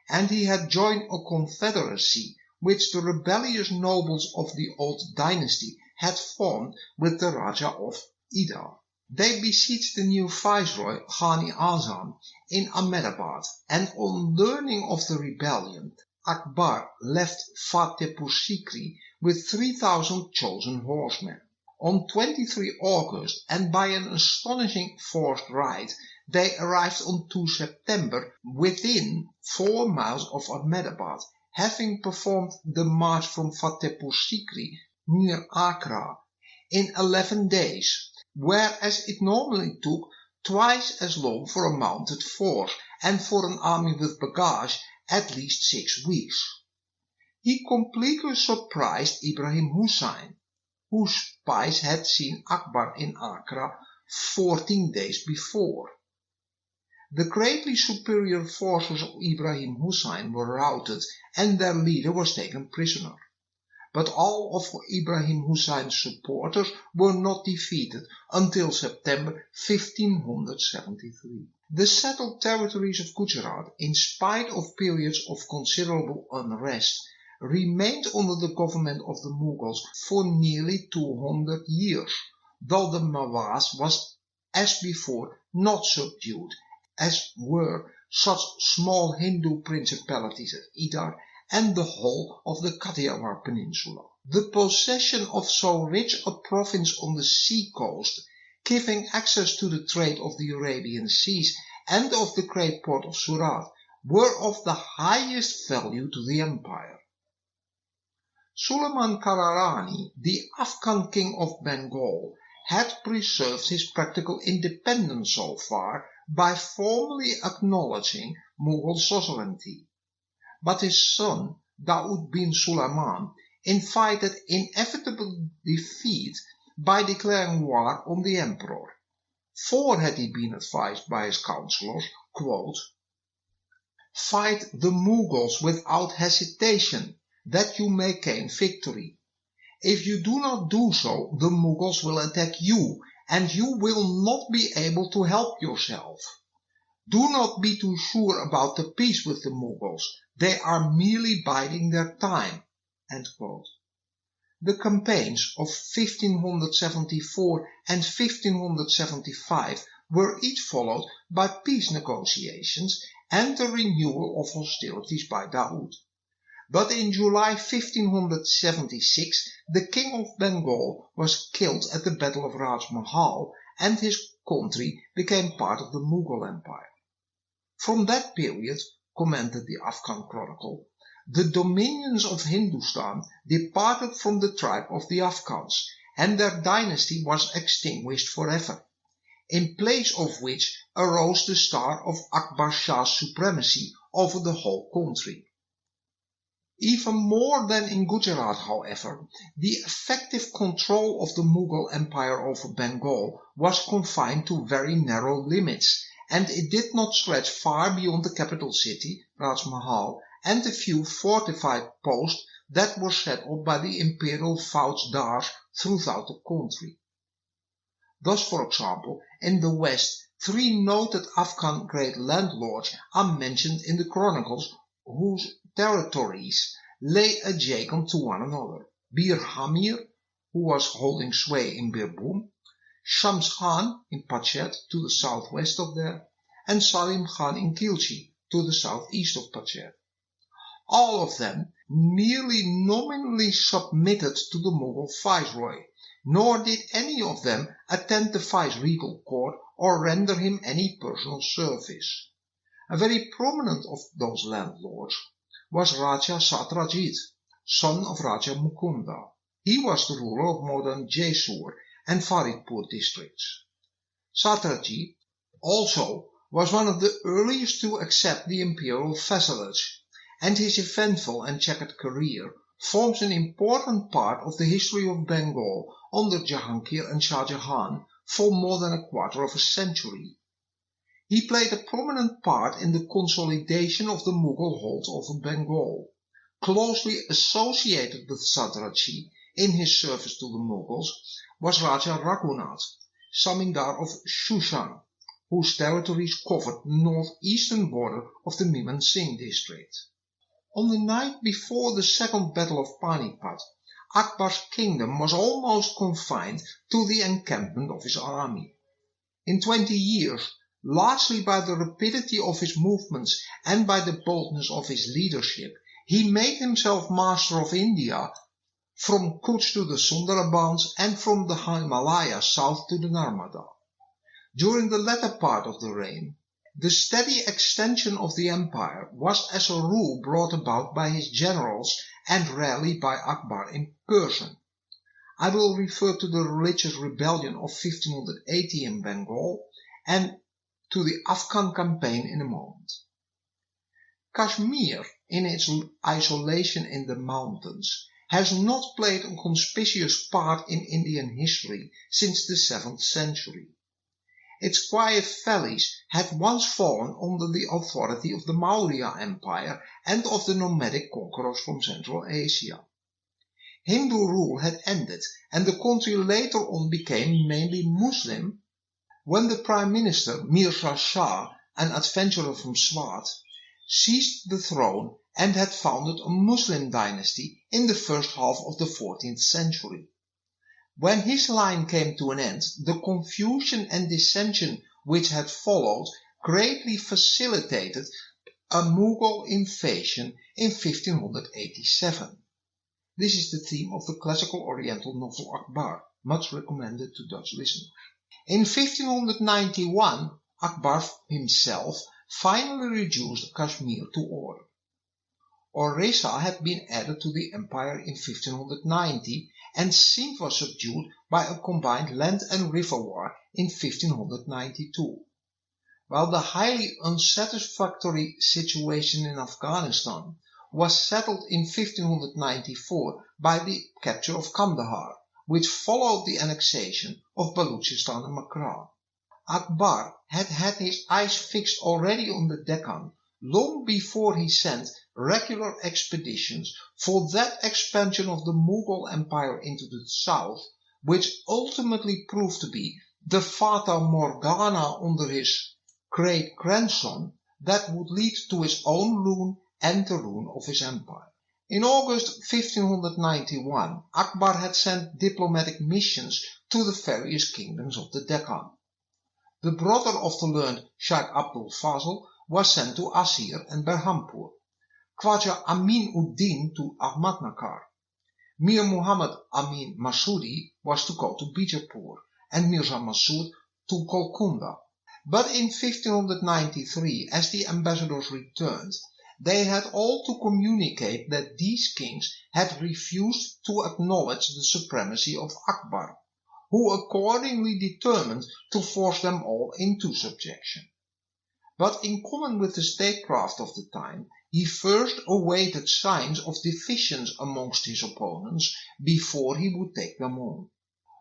And he had joined a confederacy which the rebellious nobles of the old dynasty had formed with the Raja of Ida. They besieged the new viceroy, Ghani Azam, in Ahmedabad, and on learning of the rebellion, Akbar left Fatehpur Sikri with 3,000 chosen horsemen. On 23 August, and by an astonishing forced ride, they arrived on 2 September within 4 miles of Ahmedabad, having performed the march from Fatehpur Sikri near Agra in 11 days, whereas it normally took twice as long for a mounted force and for an army with baggage at least 6 weeks. He completely surprised Ibrahim Husayn, whose spies had seen Akbar in Agra 14 days before. The greatly superior forces of Ibrahim Husayn were routed and their leader was taken prisoner. But all of Ibrahim Husayn's supporters were not defeated until September 1573. The settled territories of Gujarat, in spite of periods of considerable unrest, remained under the government of the Mughals for nearly 200 years, though the Mawas was, as before, not subdued, as were such small Hindu principalities as Idar and the whole of the Kathiawar Peninsula. The possession of so rich a province on the sea coast, giving access to the trade of the Arabian Seas and of the great port of Surat, were of the highest value to the empire. Suleiman Kararani, the Afghan king of Bengal, had preserved his practical independence so far by formally acknowledging Mughal suzerainty. But his son, Daud bin Suleiman, invited inevitable defeat by declaring war on the emperor. For had he been advised by his counselors, quote, "Fight the Mughals without hesitation, that you may gain victory. If you do not do so, the Mughals will attack you, and you will not be able to help yourself. Do not be too sure about the peace with the Mughals. They are merely biding their time." End quote. The campaigns of 1574 and 1575 were each followed by peace negotiations and the renewal of hostilities by Daud. But in July 1576, the king of Bengal was killed at the Battle of Rajmahal, and his country became part of the Mughal Empire. From that period, commented the Afghan chronicle, the dominions of Hindustan departed from the tribe of the Afghans, and their dynasty was extinguished forever, in place of which arose the star of Akbar Shah's supremacy over the whole country. Even more than in Gujarat, however, the effective control of the Mughal Empire over Bengal was confined to very narrow limits, and it did not stretch far beyond the capital city, Rajmahal, and the few fortified posts that were set up by the imperial faujdars throughout the country. Thus, for example, in the west, 3 noted Afghan great landlords are mentioned in the chronicles whose territories lay adjacent to one another. Bir Hamir, who was holding sway in Birbhum, Shams Khan in Pachet to the southwest of there, and Salim Khan in Kilchi to the southeast of Pachet. All of them merely nominally submitted to the Mughal viceroy, nor did any of them attend the viceregal court or render him any personal service. A very prominent of those landlords was Raja Satrajit, son of Raja Mukunda. He was the ruler of modern Jessore and Faridpur districts. Satrajit also was one of the earliest to accept the imperial vassalage, and his eventful and checkered career forms an important part of the history of Bengal under Jahangir and Shah Jahan for more than a quarter of a century. He played a prominent part in the consolidation of the Mughal hold over Bengal. Closely associated with Satrajit in his service to the Mughals was Raja Raghunath, Zamindar of Shushan, whose territories covered the northeastern border of the Mimon Singh district. On the night before the Second Battle of Panipat, Akbar's kingdom was almost confined to the encampment of his army. In 20 years, largely by the rapidity of his movements and by the boldness of his leadership, he made himself master of India, from Kutch to the Sundarbans and from the Himalayas south to the Narmada. During the latter part of the reign, the steady extension of the empire was as a rule brought about by his generals and rarely by Akbar in person. I will refer to the religious rebellion of 1580 in Bengal and to the Afghan campaign in a moment. Kashmir, in its isolation in the mountains, has not played a conspicuous part in Indian history since the 7th century. Its quiet valleys had once fallen under the authority of the Maurya Empire and of the nomadic conquerors from Central Asia. Hindu rule had ended and the country later on became mainly Muslim when the Prime Minister Mirza Shah, an adventurer from Swat, seized the throne and had founded a Muslim dynasty in the first half of the 14th century. When his line came to an end, the confusion and dissension which had followed greatly facilitated a Mughal invasion in 1587. This is the theme of the classical Oriental novel Akbar, much recommended to Dutch listeners. In 1591, Akbar himself finally reduced Kashmir to order. Orissa had been added to the empire in 1590 and Sindh was subdued by a combined land and river war in 1592. While the highly unsatisfactory situation in Afghanistan was settled in 1594 by the capture of Kandahar, which followed the annexation of Baluchistan and Makran. Akbar had had his eyes fixed already on the Deccan long before he sent regular expeditions for that expansion of the Mughal Empire into the south, which ultimately proved to be the Fata Morgana under his great-grandson that would lead to his own ruin and the ruin of his empire. In August 1591, Akbar had sent diplomatic missions to the various kingdoms of the Deccan. The brother of the learned Shaykh Abdul Fazl was sent to Asir and Berhampur, Khwaja Amin ud-Din to Ahmadnagar, Mir Muhammad Amin Masudi was to go to Bijapur, and Mirza Masud to Golconda. But in 1593, as the ambassadors returned, they had all to communicate that these kings had refused to acknowledge the supremacy of Akbar, who accordingly determined to force them all into subjection. But in common with the statecraft of the time, he first awaited signs of divisions amongst his opponents before he would take them on.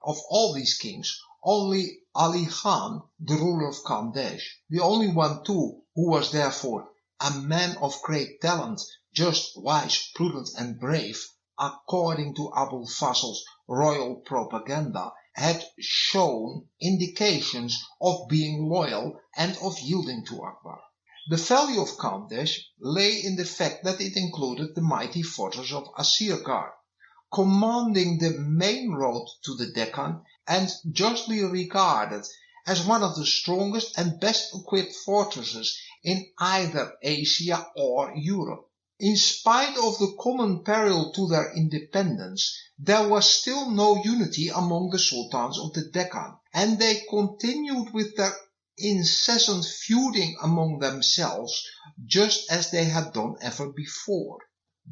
Of all these kings, only Ali Khan, the ruler of Khandesh, the only one too who was therefore a man of great talent, just, wise, prudent and brave, according to Abul Fazl's royal propaganda, had shown indications of being loyal and of yielding to Akbar. The value of Khandesh lay in the fact that it included the mighty fortress of Asirgarh, commanding the main road to the Deccan and justly regarded as one of the strongest and best equipped fortresses in either Asia or Europe. In spite of the common peril to their independence, there was still no unity among the sultans of the Deccan, and they continued with their incessant feuding among themselves, just as they had done ever before.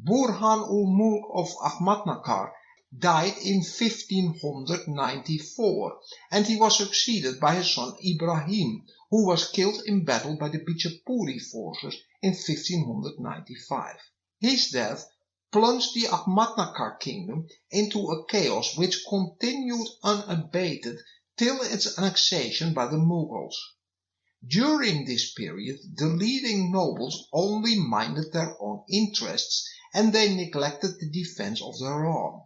Burhan-ul-Mulk of Ahmadnagar died in 1594, and he was succeeded by his son Ibrahim, who was killed in battle by the Bijapuri forces in 1595. His death plunged the Ahmadnagar kingdom into a chaos which continued unabated till its annexation by the Mughals. During this period, the leading nobles only minded their own interests, and they neglected the defense of their realm.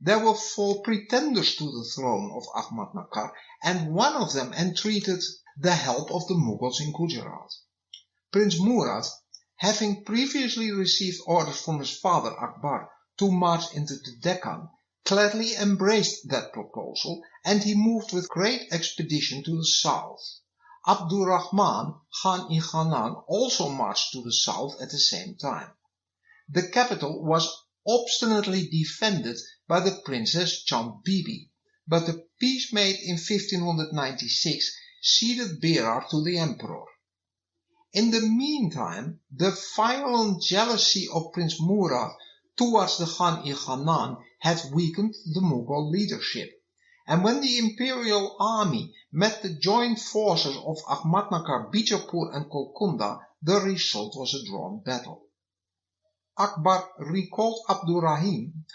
There were 4 pretenders to the throne of Ahmadnagar, and one of them entreated the help of the Mughals in Gujarat. Prince Murad, having previously received orders from his father Akbar to march into the Deccan, gladly embraced that proposal, and he moved with great expedition to the south. Abdurrahman Khan-i-Khanan also marched to the south at the same time. The capital was obstinately defended by the Princess Chand Bibi, but the peace made in 1596 ceded Berar to the emperor. In the meantime, the violent jealousy of Prince Murad towards the Khan-i-Khanan had weakened the Mughal leadership, and when the imperial army met the joint forces of Ahmadnagar, Bijapur and Golconda, the result was a drawn battle. Akbar recalled Abdurrahim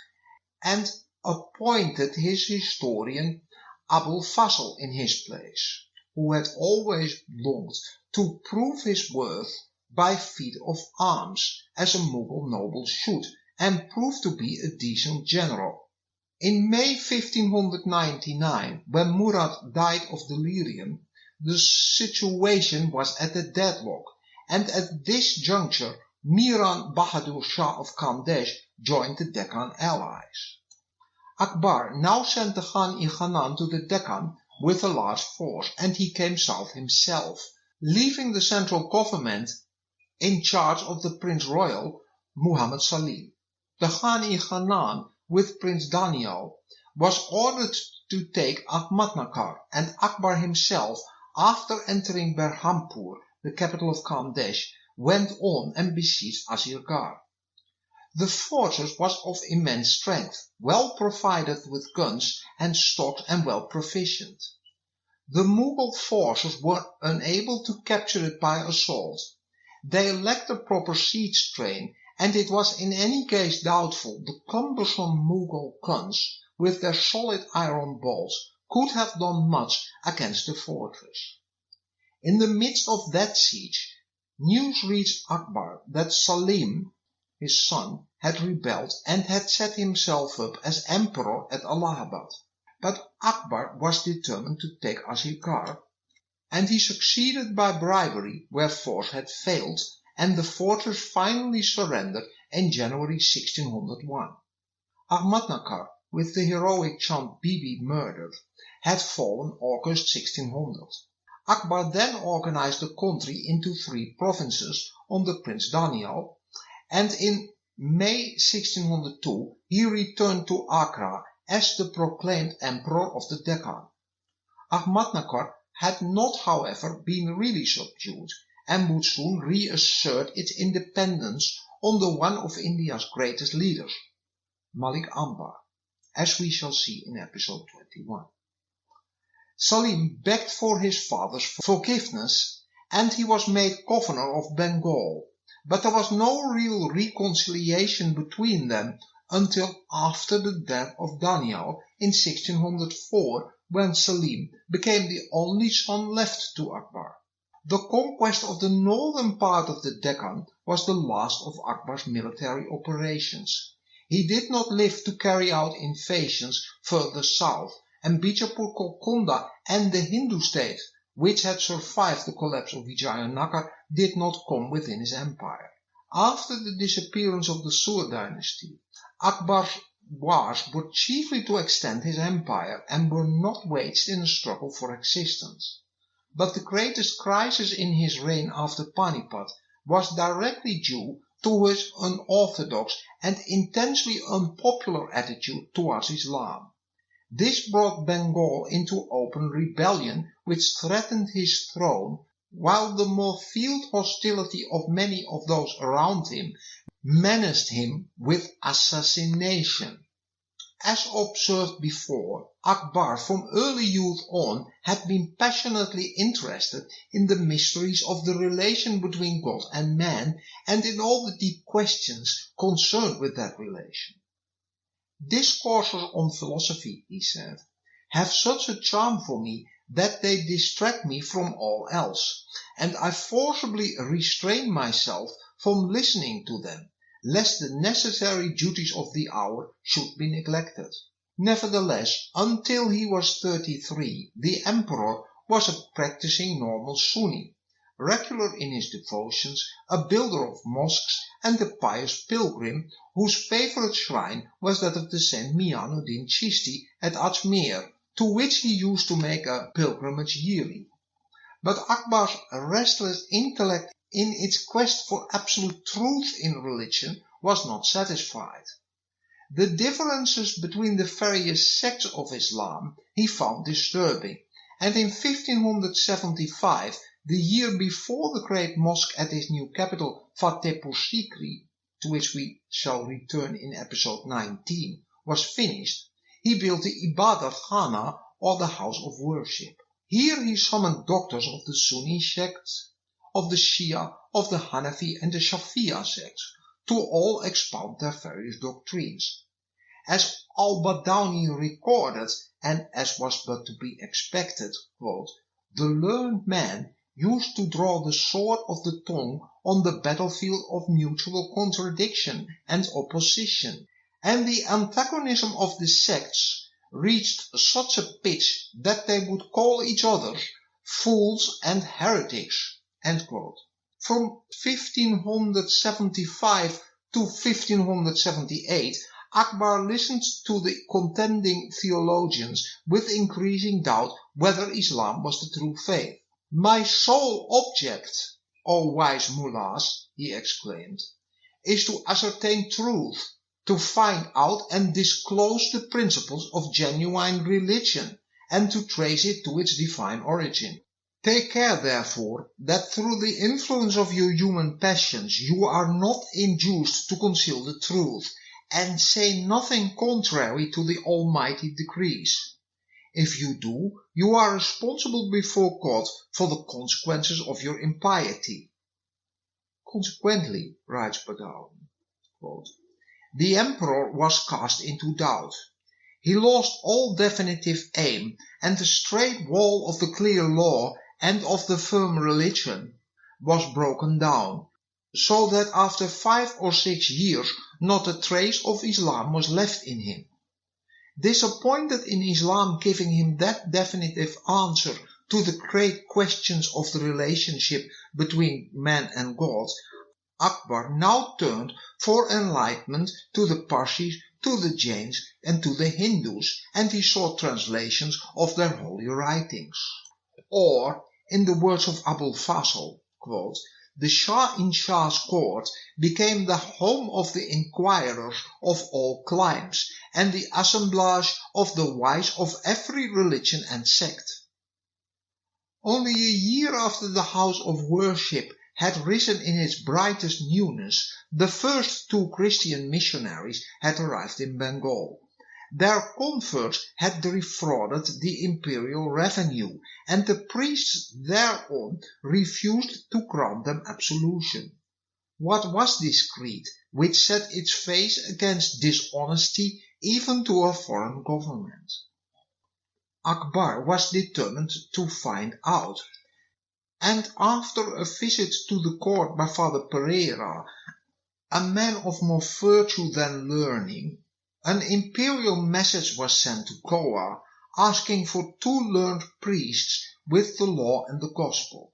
and appointed his historian Abul Fasl in his place, who had always longed to prove his worth by feat of arms, as a Mughal noble should, and proved to be a decent general. In May 1599, when Murad died of delirium, the situation was at a deadlock, and at this juncture Miran Bahadur Shah of Khandesh joined the Deccan allies. Akbar now sent the Khan-i-Khanan to the Deccan with a large force, and he came south himself, leaving the central government in charge of the Prince Royal Muhammad Salim. The Khan-i-Khanan, with Prince Daniel, was ordered to take Ahmadnagar, and Akbar himself, after entering Berhampur, the capital of Khandesh, went on and besieged Asirgarh. The fortress was of immense strength, well provided with guns and stocks and well provisioned. The Mughal forces were unable to capture it by assault. They lacked a proper siege train, and it was in any case doubtful the cumbersome Mughal guns, with their solid iron bolts, could have done much against the fortress. In the midst of that siege, news reached Akbar that Salim, his son, had rebelled and had set himself up as emperor at Allahabad. But Akbar was determined to take Asirgarh, and he succeeded by bribery where force had failed, and the fortress finally surrendered in January 1601. Ahmadnagar, with the heroic Chand Bibi murdered, had fallen August 1600. Akbar then organized the country into 3 provinces under Prince Daniel, and in May 1602 he returned to Agra as the proclaimed emperor of the Deccan. Ahmadnagar had not, however, been really subdued, and would soon reassert its independence under one of India's greatest leaders, Malik Ambar, as we shall see in episode 21. Salim begged for his father's forgiveness, and he was made governor of Bengal, but there was no real reconciliation between them until after the death of Daniel in 1604, when Salim became the only son left to Akbar. The conquest of the northern part of the Deccan was the last of Akbar's military operations. He did not live to carry out invasions further south, and Bijapur, Golconda and the Hindu state, which had survived the collapse of Vijayanagar, did not come within his empire. After the disappearance of the Sur dynasty, Akbar's wars were chiefly to extend his empire and were not waged in a struggle for existence. But the greatest crisis in his reign after Panipat was directly due to his unorthodox and intensely unpopular attitude towards Islam. This brought Bengal into open rebellion, which threatened his throne, while the more veiled hostility of many of those around him menaced him with assassination. As observed before, Akbar from early youth on had been passionately interested in the mysteries of the relation between God and man, and in all the deep questions concerned with that relation. Discourses on philosophy, he said, have such a charm for me that they distract me from all else, and I forcibly restrain myself from listening to them, lest the necessary duties of the hour should be neglected. Nevertheless, until he was 33, the emperor was a practicing normal Sunni, regular in his devotions, a builder of mosques, and a pious pilgrim whose favorite shrine was that of the Saint Mianuddin Chishti at Ajmer, to which he used to make a pilgrimage yearly. But Akbar's restless intellect in its quest for absolute truth in religion was not satisfied. The differences between the various sects of Islam he found disturbing, and in 1575, the year before the great mosque at his new capital Fatehpur Sikri, to which we shall return in episode 19, was finished, he built the Ibadat Khana, or the house of worship. Here he summoned doctors of the Sunni sect, of the Shia, of the Hanafi and the Shafi'a sects, to all expound their various doctrines. As al-Badawi recorded, and as was but to be expected, quote, "The learned man used to draw the sword of the tongue on the battlefield of mutual contradiction and opposition, and the antagonism of the sects reached such a pitch that they would call each other fools and heretics." End quote. From 1575 to 1578, Akbar listened to the contending theologians with increasing doubt whether Islam was the true faith. "My sole object, O wise mullahs," he exclaimed, "is to ascertain truth, to find out and disclose the principles of genuine religion, and to trace it to its divine origin. Take care, therefore, that through the influence of your human passions you are not induced to conceal the truth, and say nothing contrary to the almighty decrees. If you do, you are responsible before God for the consequences of your impiety." Consequently, writes Badawi, quote, "the emperor was cast into doubt. He lost all definitive aim, and the straight wall of the clear law and of the firm religion was broken down, so that after 5 or 6 years not a trace of Islam was left in him. Disappointed in Islam giving him that definitive answer to the great questions of the relationship between man and God, Akbar now turned for enlightenment to the Parsis, to the Jains, and to the Hindus, and he sought translations of their holy writings. Or, in the words of Abul Fasl, quote, "the Shah in Shah's court became the home of the inquirers of all climes, and the assemblage of the wise of every religion and sect." Only a year after the house of worship had risen in its brightest newness, the first 2 Christian missionaries had arrived in Bengal. Their converts had defrauded the imperial revenue, and the priests thereon refused to grant them absolution. What was this creed which set its face against dishonesty even to a foreign government? Akbar was determined to find out, and after a visit to the court by Father Pereira, a man of more virtue than learning, an imperial message was sent to Goa asking for 2 learned priests with the law and the gospel.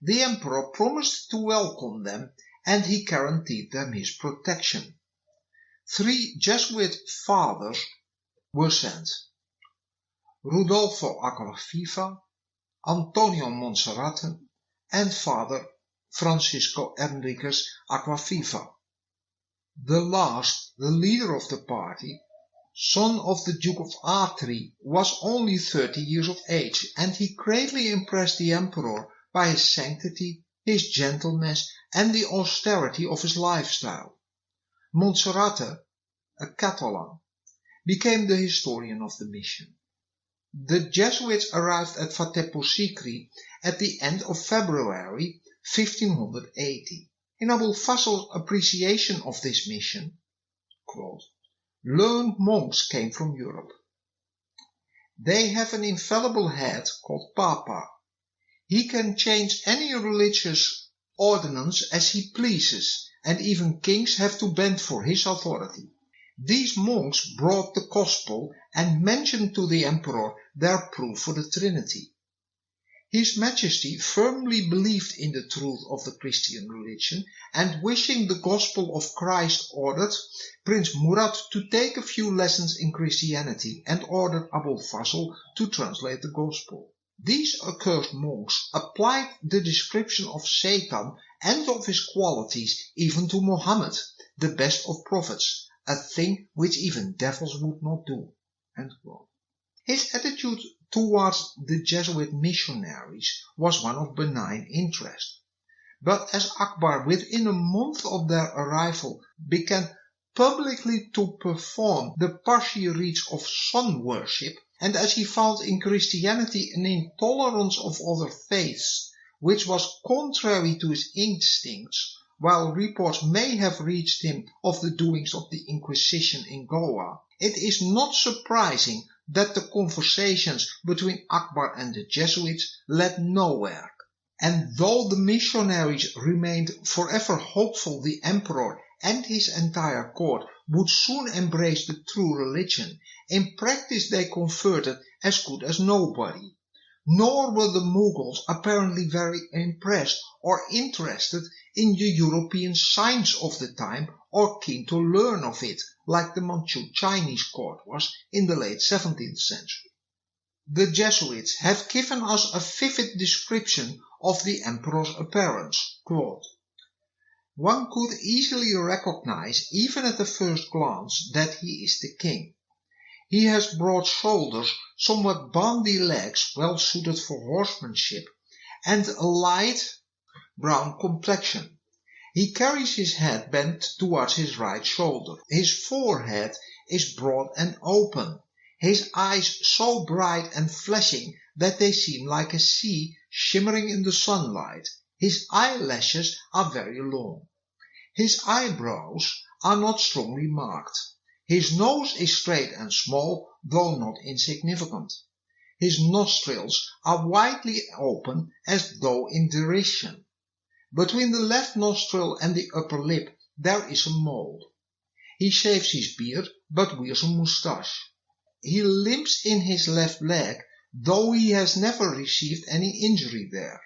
The emperor promised to welcome them, and he guaranteed them his protection. 3 Jesuit fathers were sent: Rudolfo Acquaviva, Antonio Monserrate, and Father Francisco Enriquez Acquaviva. The last, the leader of the party, son of the Duke of Atri, was only 30 years of age, and he greatly impressed the emperor by his sanctity, his gentleness, and the austerity of his lifestyle. Monserrate, a Catalan, became the historian of the mission. The Jesuits arrived at Fatehpur Sikri at the end of February 1580. In Abul Fasl's appreciation of this mission, quote, "learned monks came from Europe. They have an infallible head called Papa. He can change any religious ordinance as he pleases, and even kings have to bend for his authority. These monks brought the gospel and mentioned to the emperor their proof for the Trinity. His Majesty firmly believed in the truth of the Christian religion, and wishing the gospel of Christ, ordered Prince Murad to take a few lessons in Christianity and ordered Abul Fazl to translate the gospel. These accursed monks applied the description of Satan and of his qualities even to Muhammad, the best of prophets, a thing which even devils would not do. His attitude towards the Jesuit missionaries was one of benign interest. But as Akbar, within a month of their arrival, began publicly to perform the partial rites of sun worship, and as he found in Christianity an intolerance of other faiths, which was contrary to his instincts, while reports may have reached him of the doings of the Inquisition in Goa, it is not surprising that the conversations between Akbar and the Jesuits led nowhere. And though the missionaries remained forever hopeful the emperor and his entire court would soon embrace the true religion, in practice they converted as good as nobody. Nor were the Mughals apparently very impressed or interested in the European science of the time, or keen to learn of it, like the Manchu Chinese court was in the late 17th century. The Jesuits have given us a vivid description of the emperor's appearance. Quote, "One could easily recognize, even at the first glance, that he is the king. He has broad shoulders, somewhat bandy legs, well suited for horsemanship, and a light brown complexion. He carries his head bent towards his right shoulder. His forehead is broad and open, his eyes so bright and flashing that they seem like a sea shimmering in the sunlight. His eyelashes are very long. His eyebrows are not strongly marked. His nose is straight and small, though not insignificant. His nostrils are widely open as though in derision. Between the left nostril and the upper lip there is a mole. He shaves his beard, but wears a moustache. He limps in his left leg, though he has never received any injury there.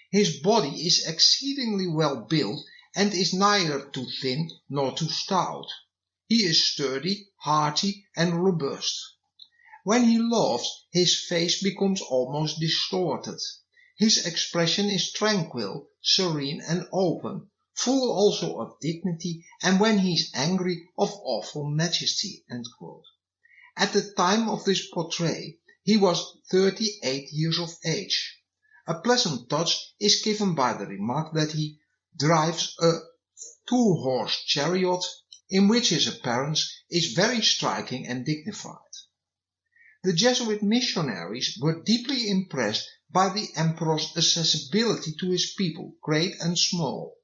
His body is exceedingly well built, and is neither too thin nor too stout. He is sturdy, hearty, and robust. When he laughs, his face becomes almost distorted. His expression is tranquil, serene, and open, full also of dignity, and when he is angry, of awful majesty." At the time of this portrait, he was 38 years of age. A pleasant touch is given by the remark that he drives a 2-horse chariot, in which his appearance is very striking and dignified. The Jesuit missionaries were deeply impressed by the emperor's accessibility to his people, great and small.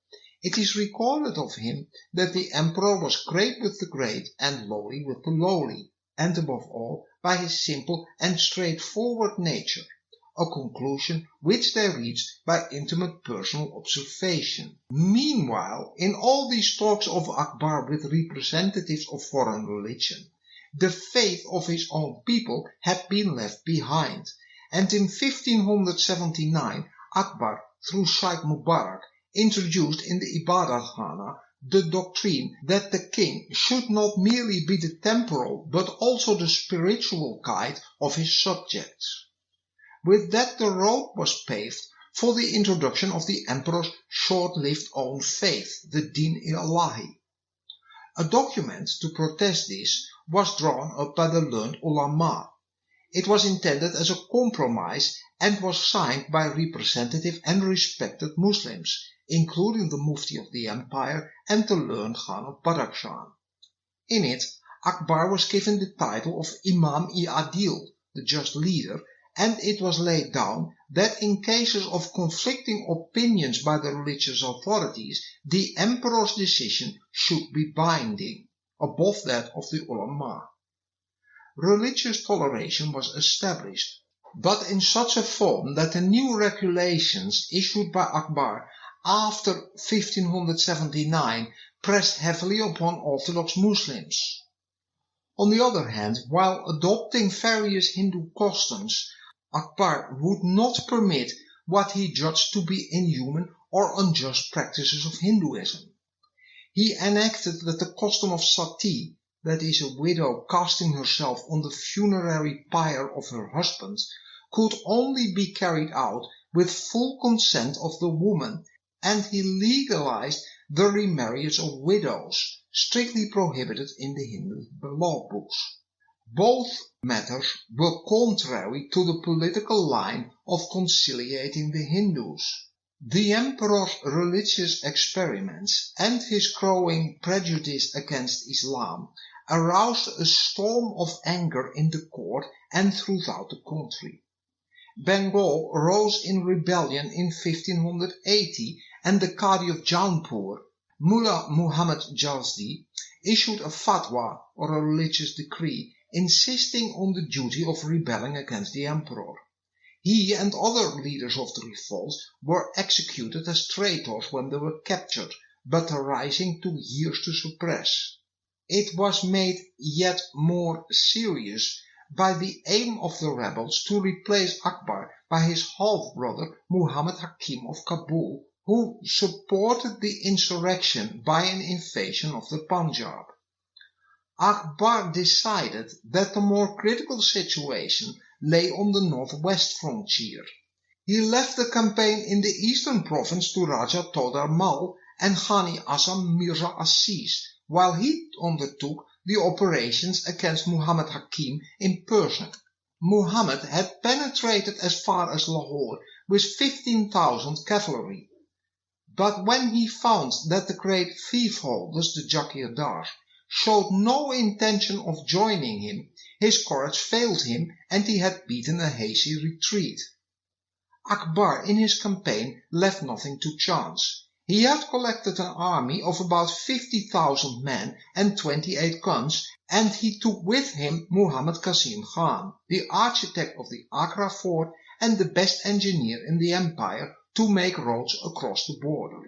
It is recorded of him that the emperor was great with the great and lowly with the lowly, and above all by his simple and straightforward nature, a conclusion which they reached by intimate personal observation. Meanwhile, in all these talks of Akbar with representatives of foreign religion, the faith of his own people had been left behind, and in 1579 Akbar, through Sheikh Mubarak, introduced in the Ibadat Khana the doctrine that the king should not merely be the temporal but also the spiritual guide of his subjects. With that the road was paved for the introduction of the emperor's short-lived own faith, the Din-i-Ilahi. A document to protest this was drawn up by the learned ulama. It was intended as a compromise and was signed by representative and respected Muslims, including the Mufti of the empire and the learned Khan of Badakhshan. In it, Akbar was given the title of Imam-i-Adil, the just leader, and it was laid down that in cases of conflicting opinions by the religious authorities, the emperor's decision should be binding, above that of the ulama. Religious toleration was established, but in such a form that the new regulations issued by Akbar after 1579 pressed heavily upon Orthodox Muslims. On the other hand, while adopting various Hindu customs, Akbar would not permit what he judged to be inhuman or unjust practices of Hinduism. He enacted that the custom of sati, that is, a widow casting herself on the funerary pyre of her husband, could only be carried out with full consent of the woman, and he legalized the remarriage of widows, strictly prohibited in the Hindu law books. Both matters were contrary to the political line of conciliating the Hindus. The emperor's religious experiments and his growing prejudice against Islam aroused a storm of anger in the court and throughout the country. Bengal rose in rebellion in 1580, and the Qadi of Jaunpur, Mullah Muhammad Jazdi, issued a fatwa, or a religious decree, insisting on the duty of rebelling against the emperor. He and other leaders of the revolt were executed as traitors when they were captured, but the rising took years to suppress. It was made yet more serious by the aim of the rebels to replace Akbar by his half-brother Muhammad Hakim of Kabul, who supported the insurrection by an invasion of the Punjab. Akbar decided that the more critical situation lay on the northwest frontier. He left the campaign in the eastern province to Raja Todar Mal and Ghani Azam Mirza Aziz, while he undertook the operations against Muhammad Hakim in person. Muhammad had penetrated as far as Lahore with 15,000 cavalry. But when he found that the great fiefholders, the Jagirdars, showed no intention of joining him, his courage failed him and he had beaten a hasty retreat. Akbar in his campaign left nothing to chance. He had collected an army of about 50,000 men and 28 guns, and he took with him Muhammad Qasim Khan, the architect of the Agra fort and the best engineer in the empire, to make roads across the border.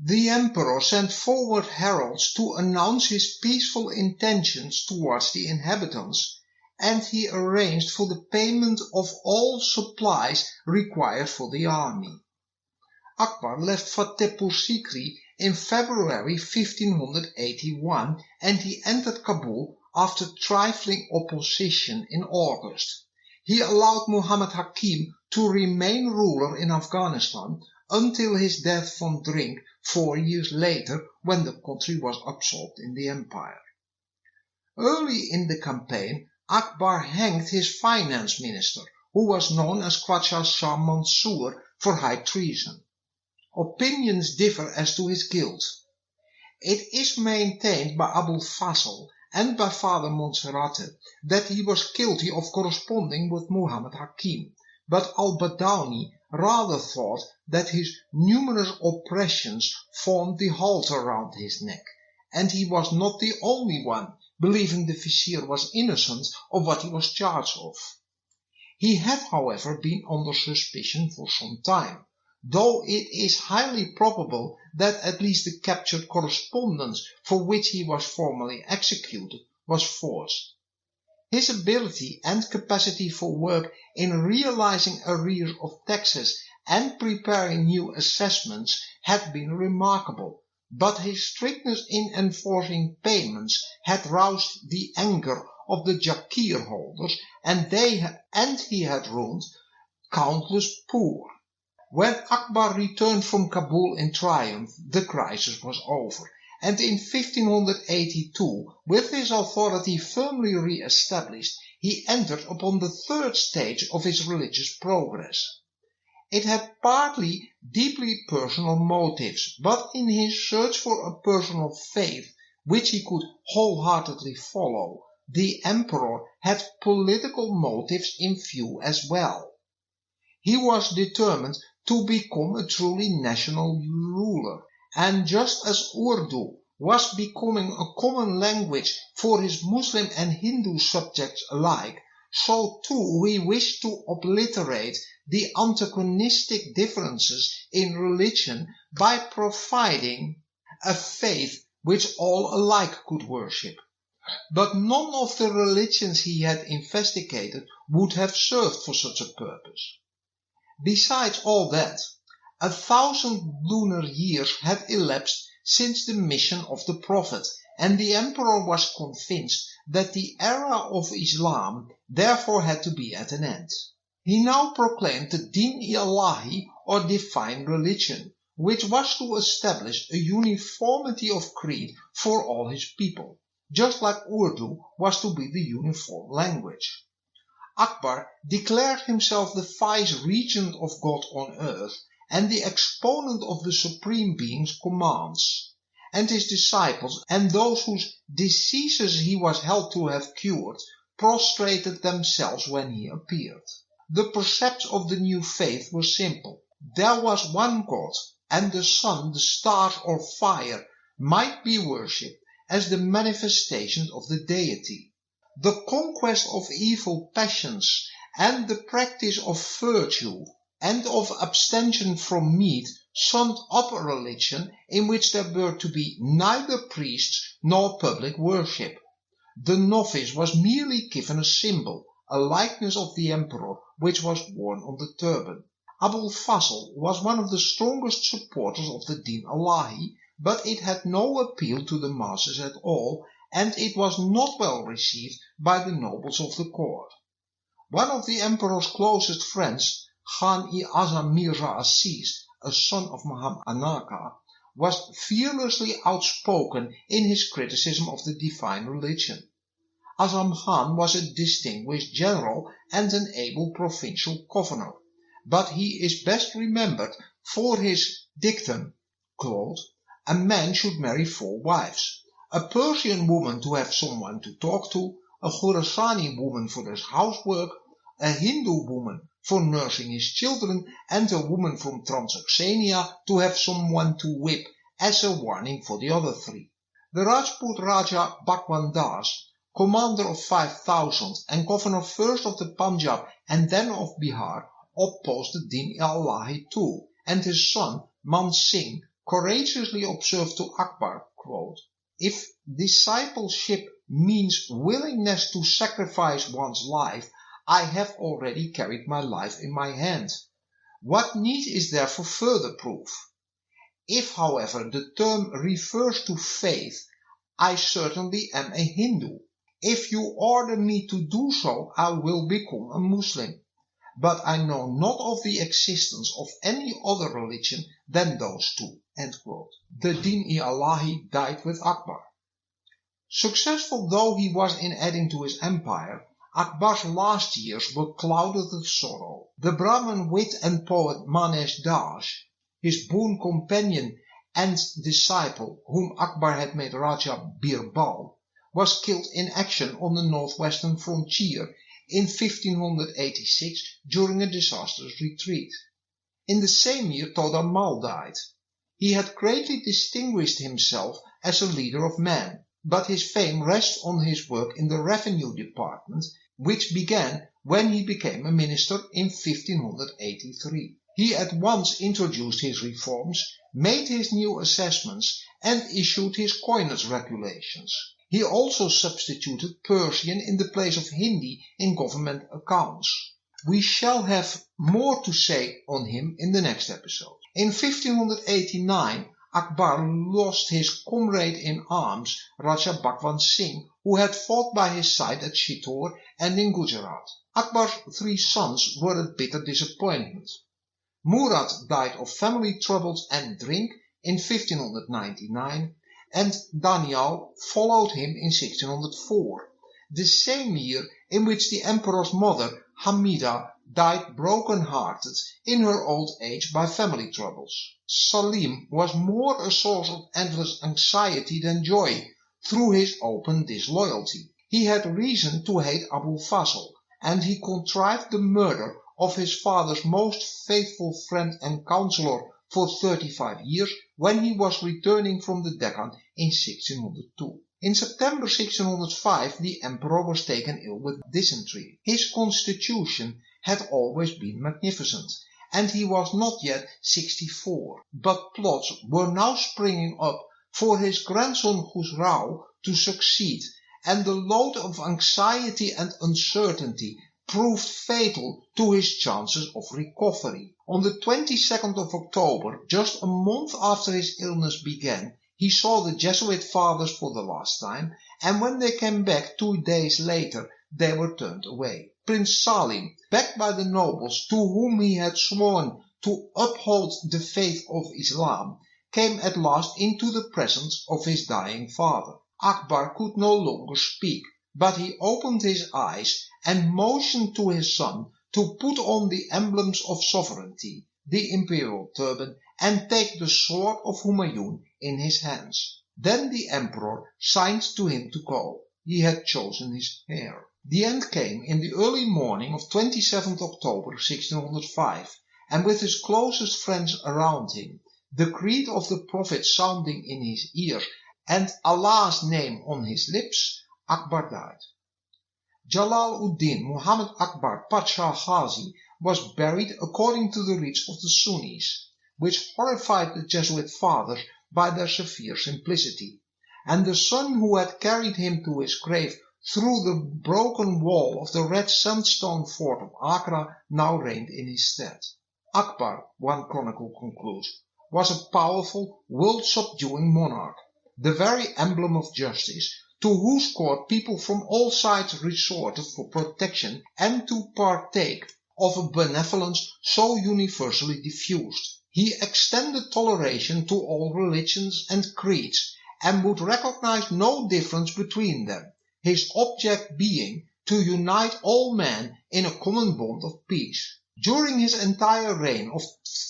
The emperor sent forward heralds to announce his peaceful intentions towards the inhabitants, and he arranged for the payment of all supplies required for the army. Akbar left Fatehpur Sikri in February 1581, and he entered Kabul after trifling opposition in August. He allowed Muhammad Hakim to remain ruler in Afghanistan until his death from drink 4 years later, when the country was absorbed in the empire. Early in the campaign, Akbar hanged his finance minister, who was known as Khwaja Shah Mansur, for high treason. Opinions differ as to his guilt. It is maintained by Abul Fazl and by Father Montserrat that he was guilty of corresponding with Muhammad Hakim, but al-Badawi rather thought that his numerous oppressions formed the halter round his neck, and he was not the only one believing the vizier was innocent of what he was charged of. He had, however, been under suspicion for some time, though it is highly probable that at least the captured correspondence for which he was formally executed was forged. His ability and capacity for work in realizing arrears of taxes and preparing new assessments had been remarkable, but his strictness in enforcing payments had roused the anger of the Jagir holders, and he had ruined countless poor. When Akbar returned from Kabul in triumph, the crisis was over, and in 1582, with his authority firmly re-established, he entered upon the third stage of his religious progress. It had partly deeply personal motives, but in his search for a personal faith which he could wholeheartedly follow, the emperor had political motives in view as well. He was determined to become a truly national ruler, and just as Urdu was becoming a common language for his Muslim and Hindu subjects alike, so too he wished to obliterate the antagonistic differences in religion by providing a faith which all alike could worship. But none of the religions he had investigated would have served for such a purpose. Besides all that, 1,000 lunar years had elapsed since the mission of the Prophet, and the emperor was convinced that the era of Islam therefore had to be at an end. He now proclaimed the Din-i-Allahi, or divine religion, which was to establish a uniformity of creed for all his people, just like Urdu was to be the uniform language. Akbar declared himself the vice-regent of God on earth and the exponent of the Supreme Being's commands, and his disciples and those whose diseases he was held to have cured prostrated themselves when he appeared. The precepts of the new faith were simple. There was one God, and the sun, the stars or fire might be worshipped as the manifestations of the deity. The conquest of evil passions and the practice of virtue and of abstention from meat summed up a religion in which there were to be neither priests nor public worship. The novice was merely given a symbol, a likeness of the emperor, which was worn on the turban. Abul Fazl was one of the strongest supporters of the Din-Allahi, but it had no appeal to the masses at all, and it was not well received by the nobles of the court. One of the emperor's closest friends, Khan-i-Azam Mirza Aziz, a son of Muhammad Anaka, was fearlessly outspoken in his criticism of the divine religion. Azam Khan was a distinguished general and an able provincial governor, but he is best remembered for his dictum, quote, "A man should marry 4 wives, a Persian woman to have someone to talk to, a Khurasani woman for his housework, a Hindu woman for nursing his children, and a woman from Transoxania to have someone to whip as a warning for the other 3. The Rajput Raja Bhagwan Das, commander of 5,000 and governor first of the Punjab and then of Bihar, opposed the Din-i-Allahi too, and his son Man Singh courageously observed to Akbar, quote, "If discipleship means willingness to sacrifice one's life, I have already carried my life in my hand. What need is there for further proof? If, however, the term refers to faith, I certainly am a Hindu. If you order me to do so, I will become a Muslim. But I know not of the existence of any other religion than those 2. End quote. The Din-i-Allahi died with Akbar. Successful though he was in adding to his empire, Akbar's last years were clouded with sorrow. The Brahmin wit and poet Manesh Das, his boon companion and disciple, whom Akbar had made Raja Birbal, was killed in action on the northwestern frontier in 1586 during a disastrous retreat. In the same year Toda Mal died. He had greatly distinguished himself as a leader of men, but his fame rests on his work in the revenue department, which began when he became a minister in 1583. He at once introduced his reforms, made his new assessments, and issued his coinage regulations. He also substituted Persian in the place of Hindi in government accounts. We shall have more to say on him in the next episode. In 1589, Akbar lost his comrade in arms, Raja Bhagwan Singh, who had fought by his side at Chittor and in Gujarat. Akbar's 3 sons were a bitter disappointment. Murad died of family troubles and drink in 1599, and Daniel followed him in 1604, the same year in which the emperor's mother, Hamida, died broken-hearted in her old age by family troubles. Salim was more a source of endless anxiety than joy through his open disloyalty. He had reason to hate Abul Fazl, and he contrived the murder of his father's most faithful friend and counselor for 35 years when he was returning from the Deccan in 1602. In September 1605 the emperor was taken ill with dysentery. His constitution had always been magnificent, and he was not yet 64, but plots were now springing up for his grandson Khusrau to succeed, and the load of anxiety and uncertainty proved fatal to his chances of recovery. On the 22nd of October, just a month after his illness began, he saw the Jesuit fathers for the last time, and when they came back 2 days later, they were turned away. Prince Salim, backed by the nobles to whom he had sworn to uphold the faith of Islam, came at last into the presence of his dying father. Akbar could no longer speak, but he opened his eyes and motioned to his son to put on the emblems of sovereignty, the imperial turban, and take the sword of Humayun in his hands. Then the emperor signed to him to go. He had chosen his heir. The end came in the early morning of 27th October 1605, and with his closest friends around him, the creed of the Prophet sounding in his ears, and Allah's name on his lips, Akbar died. Jalal-ud-Din Muhammad Akbar Pasha Ghazi was buried according to the rites of the Sunnis, which horrified the Jesuit fathers by their severe simplicity, and the son who had carried him to his grave through the broken wall of the red sandstone fort of Agra now reigned in his stead. Akbar, one chronicle concludes, was a powerful, world-subduing monarch, the very emblem of justice, to whose court people from all sides resorted for protection and to partake of a benevolence so universally diffused. He extended toleration to all religions and creeds, and would recognize no difference between them, his object being to unite all men in a common bond of peace. During his entire reign of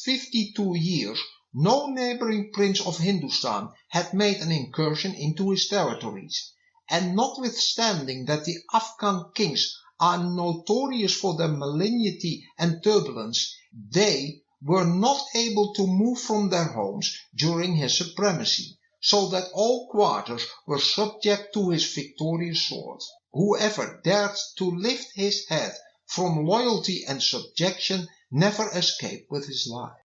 52 years, no neighboring prince of Hindustan had made an incursion into his territories, and notwithstanding that the Afghan kings are notorious for their malignity and turbulence, they were not able to move from their homes during his supremacy, so that all quarters were subject to his victorious sword. Whoever dared to lift his head from loyalty and subjection never escaped with his life.